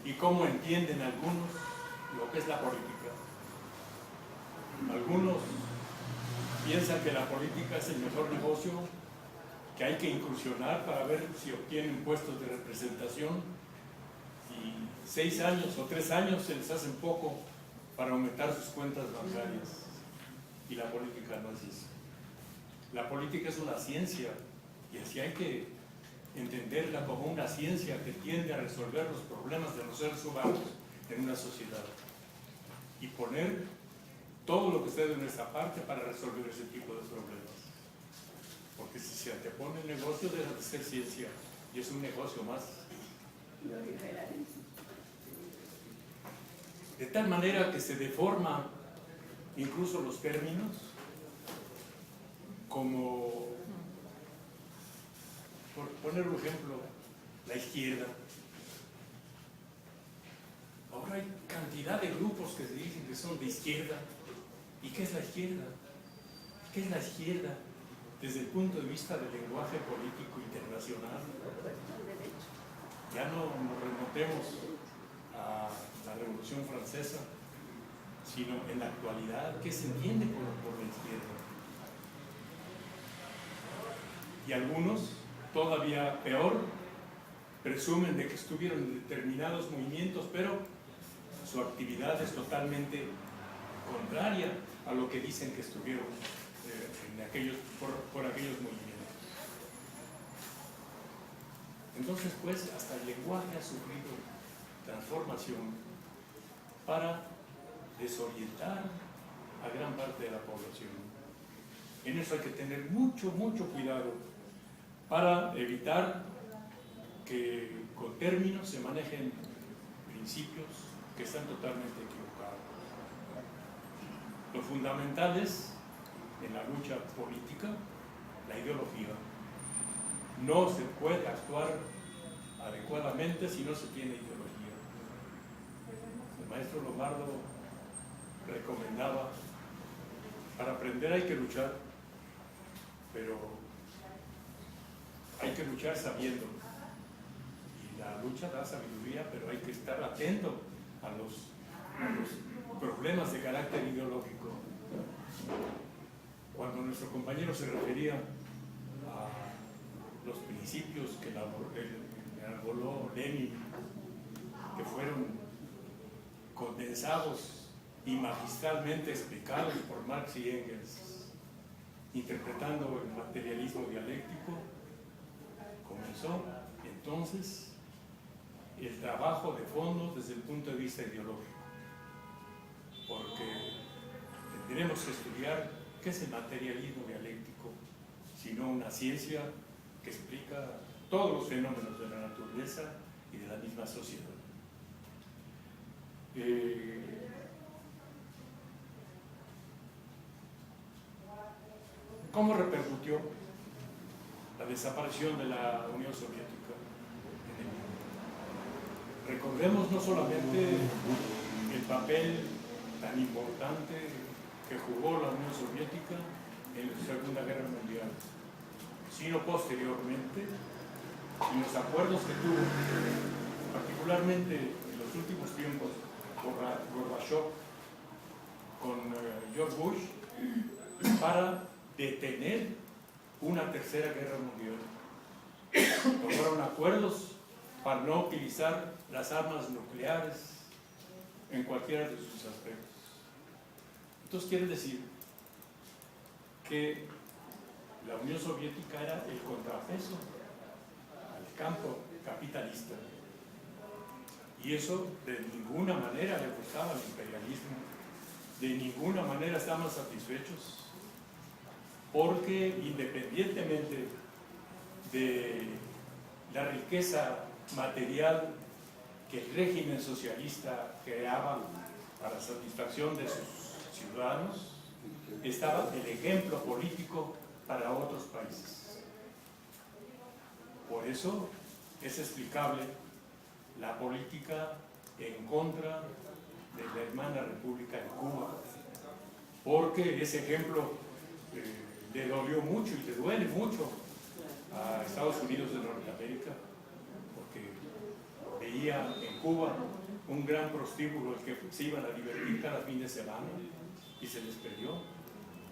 ¿Y cómo entienden algunos lo que es la política? Algunos piensan que la política es el mejor negocio, que hay que incursionar para ver si obtienen puestos de representación, y 6 años o 3 años se les hacen poco para aumentar sus cuentas bancarias. Y la política no es eso. La política es una ciencia, y así hay que entenderla como una ciencia que tiende a resolver los problemas de los seres humanos en una sociedad y poner todo lo que esté de nuestra parte para resolver ese tipo de problemas. Porque si se antepone el negocio, deja de ser ciencia y es un negocio más. De tal manera que se deforman incluso los términos, como, por poner un ejemplo, la izquierda. Ahora hay cantidad de grupos que se dicen que son de izquierda. ¿Y qué es la izquierda? ¿Qué es la izquierda desde el punto de vista del lenguaje político internacional? Ya no nos remontemos a la Revolución Francesa, sino en la actualidad, ¿qué se entiende por la izquierda? Y algunos, todavía peor, presumen de que estuvieron en determinados movimientos, pero su actividad es totalmente contraria a lo que dicen que estuvieron por aquellos movimientos. Entonces, pues, hasta el lenguaje ha sufrido transformación para desorientar a gran parte de la población. En eso hay que tener mucho cuidado para evitar que con términos se manejen principios que están totalmente equivocados. Lo fundamental es, en la lucha política, la ideología. No se puede actuar adecuadamente si no se tiene ideología. El maestro Lombardo recomendaba, para aprender hay que luchar, pero hay que luchar sabiendo. Y la lucha da sabiduría, pero hay que estar atento a los problemas de carácter ideológico. Cuando nuestro compañero se refería a los principios que elaboró Lenin, que fueron condensados y magistralmente explicados por Marx y Engels, interpretando el materialismo dialéctico, comenzó entonces el trabajo de fondo desde el punto de vista ideológico, porque tendremos que estudiar qué es el materialismo dialéctico, sino una ciencia que explica todos los fenómenos de la naturaleza y de la misma sociedad. ¿Cómo repercutió la desaparición de la Unión Soviética en el mundo? Recordemos no solamente el papel tan importante que jugó la Unión Soviética en la Segunda Guerra Mundial, sino posteriormente en los acuerdos que tuvo, particularmente en los últimos tiempos, Gorbachev con George Bush, para detener una tercera guerra mundial. Tomaron acuerdos para no utilizar las armas nucleares en cualquiera de sus aspectos. Entonces quiere decir que la Unión Soviética era el contrapeso al campo capitalista. Y eso de ninguna manera le gustaba al imperialismo, de ninguna manera estaban satisfechos, porque independientemente de la riqueza material que el régimen socialista creaba para satisfacción de sus ciudadanos, estaba el ejemplo político para otros países. Por eso es explicable la política en contra de la hermana República de Cuba, porque ese ejemplo le dolió mucho y le duele mucho a Estados Unidos de Norteamérica, porque veía en Cuba un gran prostíbulo al que se iban a divertir cada fin de semana y se les perdió.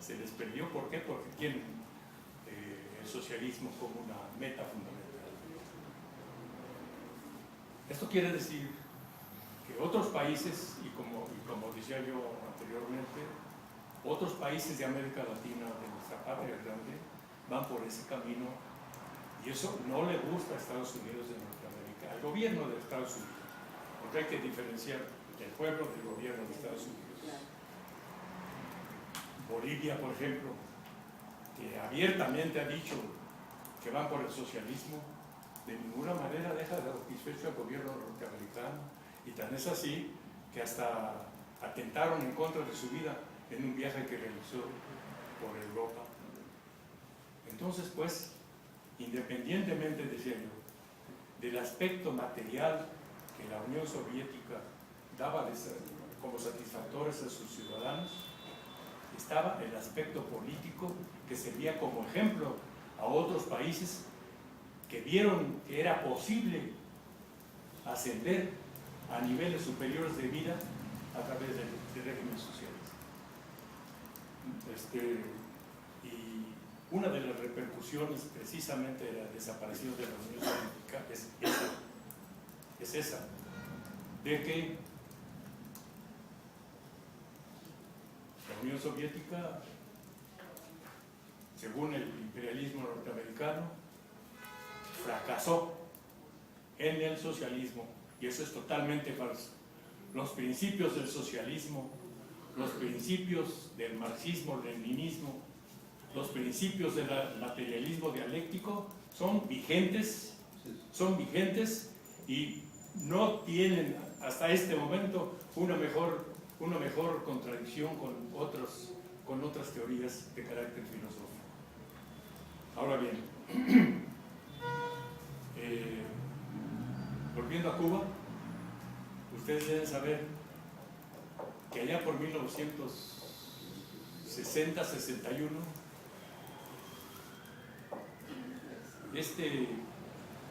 Se les perdió, ¿por qué? Porque tienen el socialismo como una meta fundamental. Esto quiere decir que otros países, y como decía yo anteriormente, otros países de América Latina, de nuestra patria grande, van por ese camino, y eso no le gusta a Estados Unidos de Norteamérica, al gobierno de Estados Unidos, porque hay que diferenciar el pueblo del gobierno de Estados Unidos. Bolivia, por ejemplo, que abiertamente ha dicho que van por el socialismo, de ninguna manera deja de satisfecho al gobierno norteamericano, y tan es así que hasta atentaron en contra de su vida en un viaje que realizó por Europa. Entonces, pues, independientemente, decía yo, del aspecto material que la Unión Soviética daba como satisfactores a sus ciudadanos, estaba el aspecto político que servía como ejemplo a otros países que vieron que era posible ascender a niveles superiores de vida a través de regímenes sociales. Y una de las repercusiones precisamente de la desaparición de la Unión Soviética es esa, de que la Unión Soviética, según el imperialismo norteamericano, fracasó en el socialismo, y eso es totalmente falso. Los principios del socialismo, los principios del marxismo-leninismo, los principios del materialismo dialéctico son vigentes y no tienen hasta este momento una mejor contradicción con otras teorías de carácter filosófico. Ahora bien, volviendo a Cuba, ustedes deben saber que allá por 1960-61,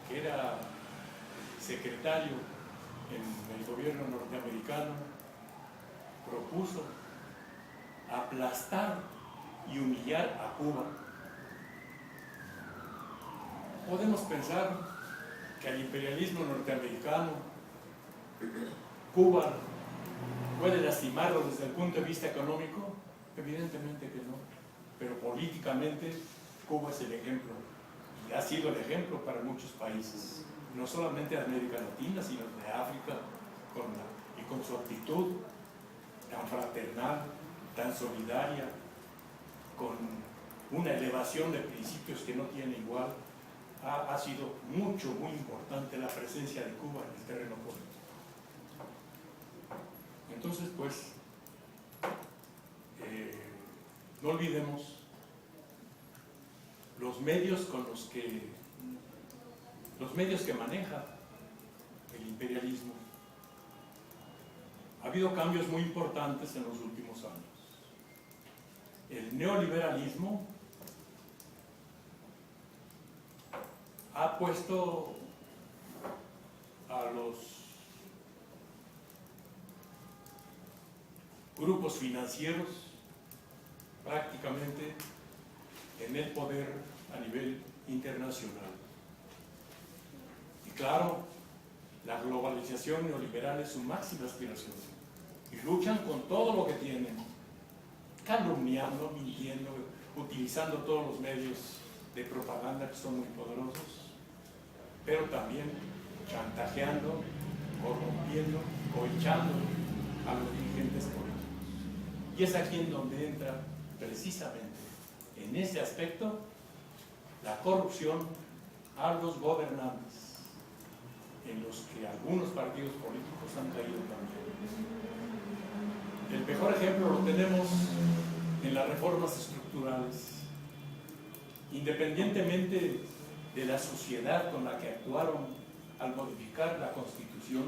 que era secretario en el gobierno norteamericano, propuso aplastar y humillar a Cuba. Podemos pensar que al imperialismo norteamericano Cuba puede lastimarlo desde el punto de vista económico. Evidentemente que no, pero políticamente Cuba es el ejemplo y ha sido el ejemplo para muchos países, no solamente de América Latina, sino de África, y con su actitud tan fraternal, tan solidaria, con una elevación de principios que no tiene igual. Ha sido muy importante la presencia de Cuba en el terreno político. Entonces, pues, no olvidemos los medios que maneja el imperialismo. Ha habido cambios muy importantes en los últimos años. El neoliberalismo ha puesto a los grupos financieros prácticamente en el poder a nivel internacional. Y claro, la globalización neoliberal es su máxima aspiración. Y luchan con todo lo que tienen, calumniando, mintiendo, utilizando todos los medios de propaganda que son muy poderosos, pero también chantajeando, corrompiendo o echando a los dirigentes políticos. Y es aquí en donde entra precisamente en ese aspecto la corrupción a los gobernantes, en los que algunos partidos políticos han caído también. El mejor ejemplo lo tenemos en las reformas estructurales. Independientemente de la sociedad con la que actuaron al modificar la Constitución,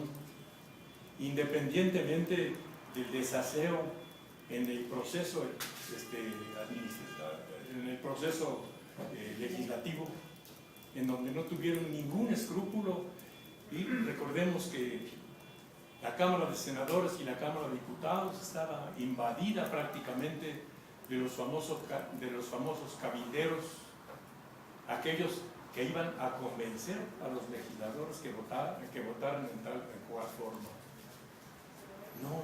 independientemente del desaseo en el proceso legislativo, en donde no tuvieron ningún escrúpulo, y recordemos que la Cámara de Senadores y la Cámara de Diputados estaba invadida prácticamente de los famosos cabilderos, aquellos que iban a convencer a los legisladores que votaran en tal o cual forma. No,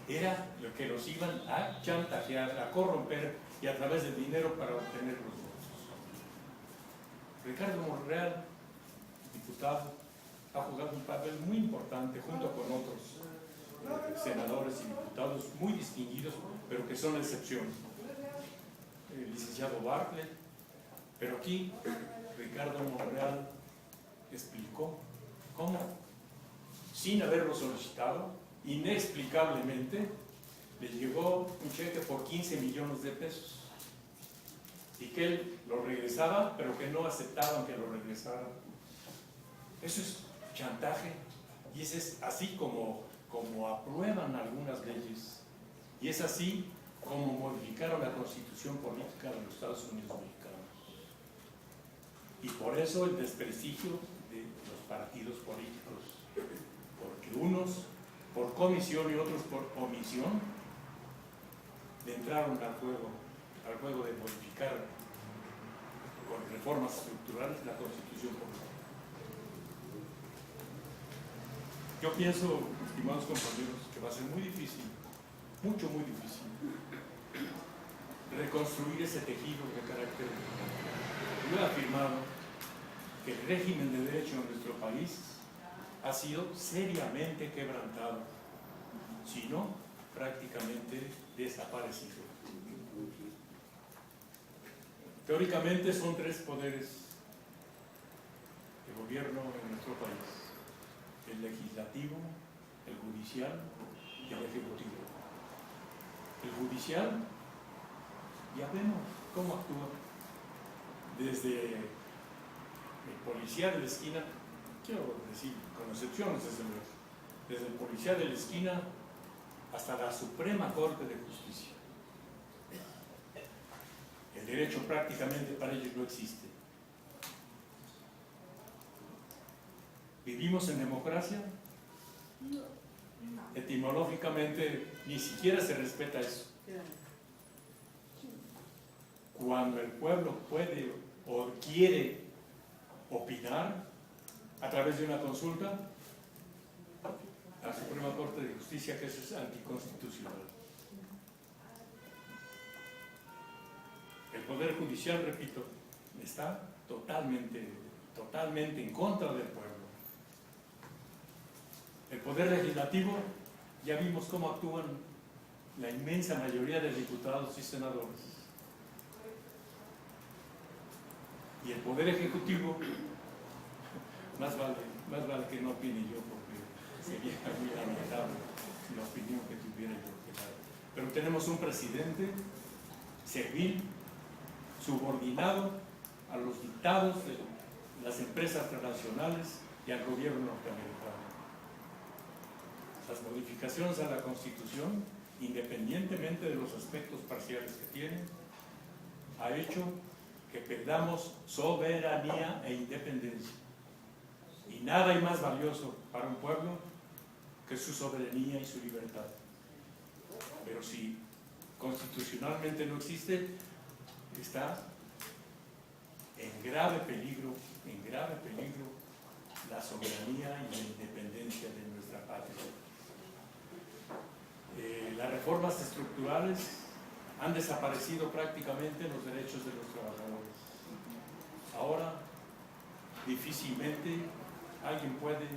era lo que los iban a chantajear, a corromper y a través del dinero para obtener los votos. Ricardo Monreal, diputado, ha jugado un papel muy importante junto con otros senadores y diputados muy distinguidos, pero que son la excepción. El licenciado Bartlett, pero aquí Ricardo Monreal explicó cómo, sin haberlo solicitado, inexplicablemente le llegó un cheque por 15 millones de pesos y que él lo regresaba, pero que no aceptaban que lo regresara. Eso es chantaje, y es así como aprueban algunas leyes, y es así como modificaron la constitución política de los Estados Unidos mexicanos. Y por eso el desprestigio de los partidos políticos, porque unos por comisión y otros por omisión le entraron al juego de modificar con reformas estructurales la constitución política. Yo pienso, estimados compañeros, que va a ser muy difícil, muy difícil, reconstruir ese tejido de carácter. Yo he afirmado que el régimen de derecho en nuestro país ha sido seriamente quebrantado, si no prácticamente desaparecido. Teóricamente son 3 poderes de gobierno en nuestro país: el legislativo, el judicial y el ejecutivo. El judicial, ya vemos cómo actúa, desde el policía de la esquina, quiero decir, con excepciones desde el policía de la esquina hasta la Suprema Corte de Justicia. El derecho prácticamente para ellos no existe. ¿Vivimos en democracia? Etimológicamente ni siquiera se respeta eso. Cuando el pueblo puede o quiere opinar a través de una consulta, la Suprema Corte de Justicia, que eso es anticonstitucional. El Poder Judicial, repito, está totalmente en contra del pueblo. El Poder Legislativo, ya vimos cómo actúan la inmensa mayoría de diputados y senadores. Y el Poder Ejecutivo, más vale que no opine yo, porque sería muy lamentable la opinión que tuviera yo que dar. Pero tenemos un presidente servil, subordinado a los dictados de las empresas transnacionales y al gobierno norteamericano. Las modificaciones a la Constitución, independientemente de los aspectos parciales que tienen, ha hecho que perdamos soberanía e independencia. Y nada hay más valioso para un pueblo que su soberanía y su libertad. Pero si constitucionalmente no existe, está en grave peligro la soberanía y la independencia de nuestra patria. Las reformas estructurales han desaparecido prácticamente los derechos de los trabajadores. Ahora, difícilmente alguien puede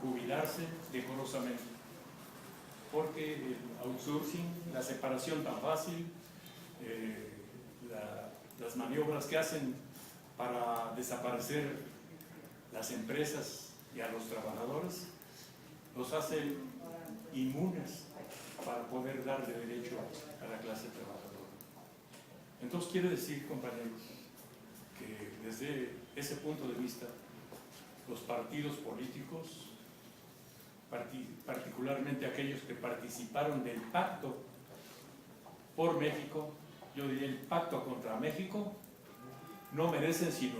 jubilarse decorosamente, porque el outsourcing, la separación tan fácil, las maniobras que hacen para desaparecer las empresas y a los trabajadores, los hace inmunes para poder darle derecho a la clase trabajadora. Entonces quiere decir, compañeros, que desde ese punto de vista, los partidos políticos, particularmente aquellos que participaron del pacto por México, yo diría el pacto contra México, no merecen sino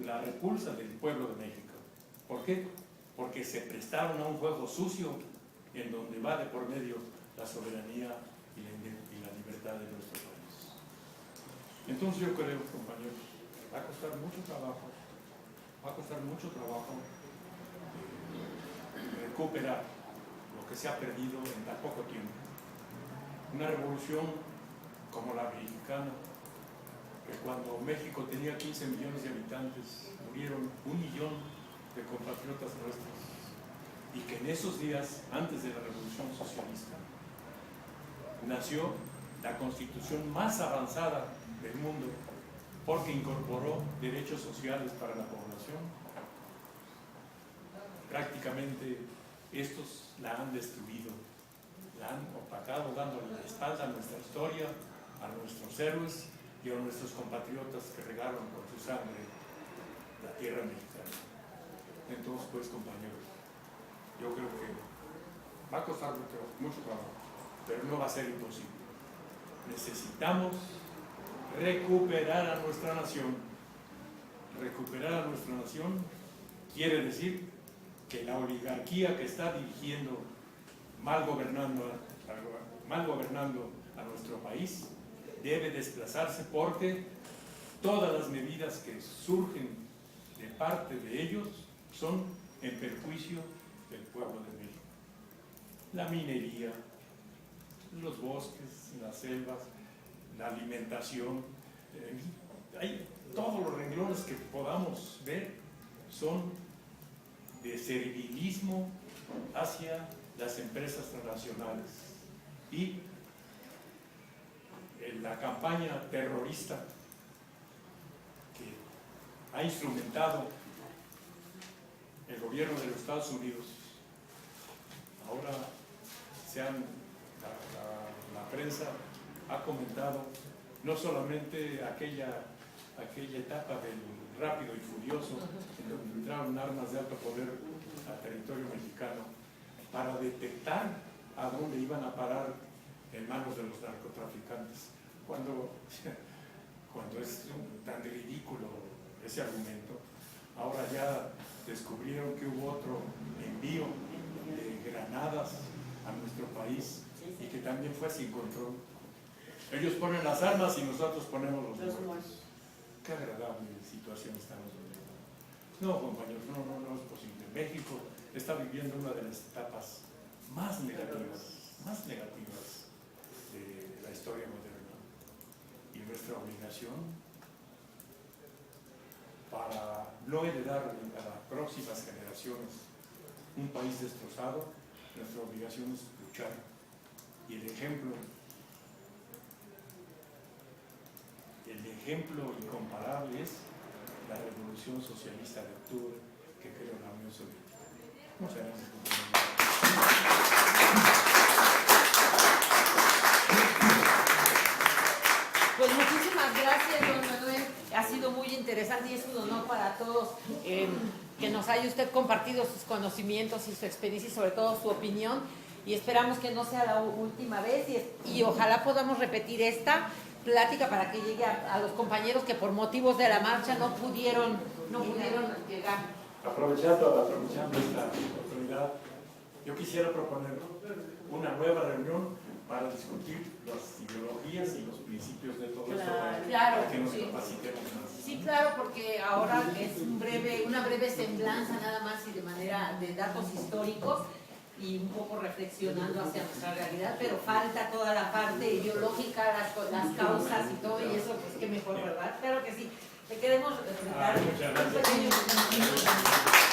la repulsa del pueblo de México. ¿Por qué? Porque se prestaron a un juego sucio en donde va de por medio la soberanía y la libertad de nuestro país. Entonces yo creo, compañeros, va a costar mucho trabajo recuperar lo que se ha perdido en tan poco tiempo. Una revolución como la mexicana, que cuando México tenía 15 millones de habitantes, murieron 1 millón de compatriotas nuestros, y que en esos días, antes de la Revolución Socialista, nació la constitución más avanzada del mundo, porque incorporó derechos sociales para la población. Prácticamente estos la han destruido, la han opacado, dándole la espalda a nuestra historia, a nuestros héroes y a nuestros compatriotas que regaron con su sangre la tierra mexicana. Entonces, pues, compañeros, yo creo que va a costar mucho trabajo, pero no va a ser imposible. necesitamos recuperar a nuestra nación. Recuperar a nuestra nación quiere decir que la oligarquía que está dirigiendo, mal gobernando a nuestro país, debe desplazarse, porque todas las medidas que surgen de parte de ellos son en perjuicio del pueblo de México. La minería, los bosques, las selvas, la alimentación, todos los renglones que podamos ver son de servilismo hacia las empresas transnacionales, y la campaña terrorista que ha instrumentado el gobierno de los Estados Unidos. Ahora la prensa ha comentado no solamente aquella etapa del Rápido y Furioso, en donde entraron armas de alto poder al territorio mexicano para detectar a dónde iban a parar en manos de los narcotraficantes, cuando es tan ridículo ese argumento. Ahora ya descubrieron que hubo otro envío de granadas a nuestro país y que también fue sin control. Ellos ponen las armas y nosotros ponemos los muertos. Qué agradable situación estamos viviendo. No, compañeros, no es posible. México está viviendo una de las etapas más negativas de la historia moderna. Y nuestra obligación, para no heredar a las próximas generaciones un país destrozado, nuestra obligación es luchar. Y el ejemplo incomparable es la Revolución Socialista de Octubre que creó la Unión Soviética. Muchas gracias, Pues muchísimas gracias, don Manuel. Ha sido muy interesante y es un honor para todos que nos haya usted compartido sus conocimientos y su experiencia y sobre todo su opinión. Y esperamos que no sea la última vez y ojalá podamos repetir esta plática para que llegue a los compañeros que por motivos de la marcha no pudieron llegar. Aprovechando esta oportunidad, yo quisiera proponer una nueva reunión para discutir las ideologías y los principios de todo esto, para que nos capacitemos más. Sí, claro, porque ahora es una breve semblanza nada más y de manera de datos históricos y un poco reflexionando hacia nuestra realidad, pero falta toda la parte ideológica, las causas y todo, y eso pues qué mejor, ¿verdad? Claro que sí. Te queremos dar muchas gracias.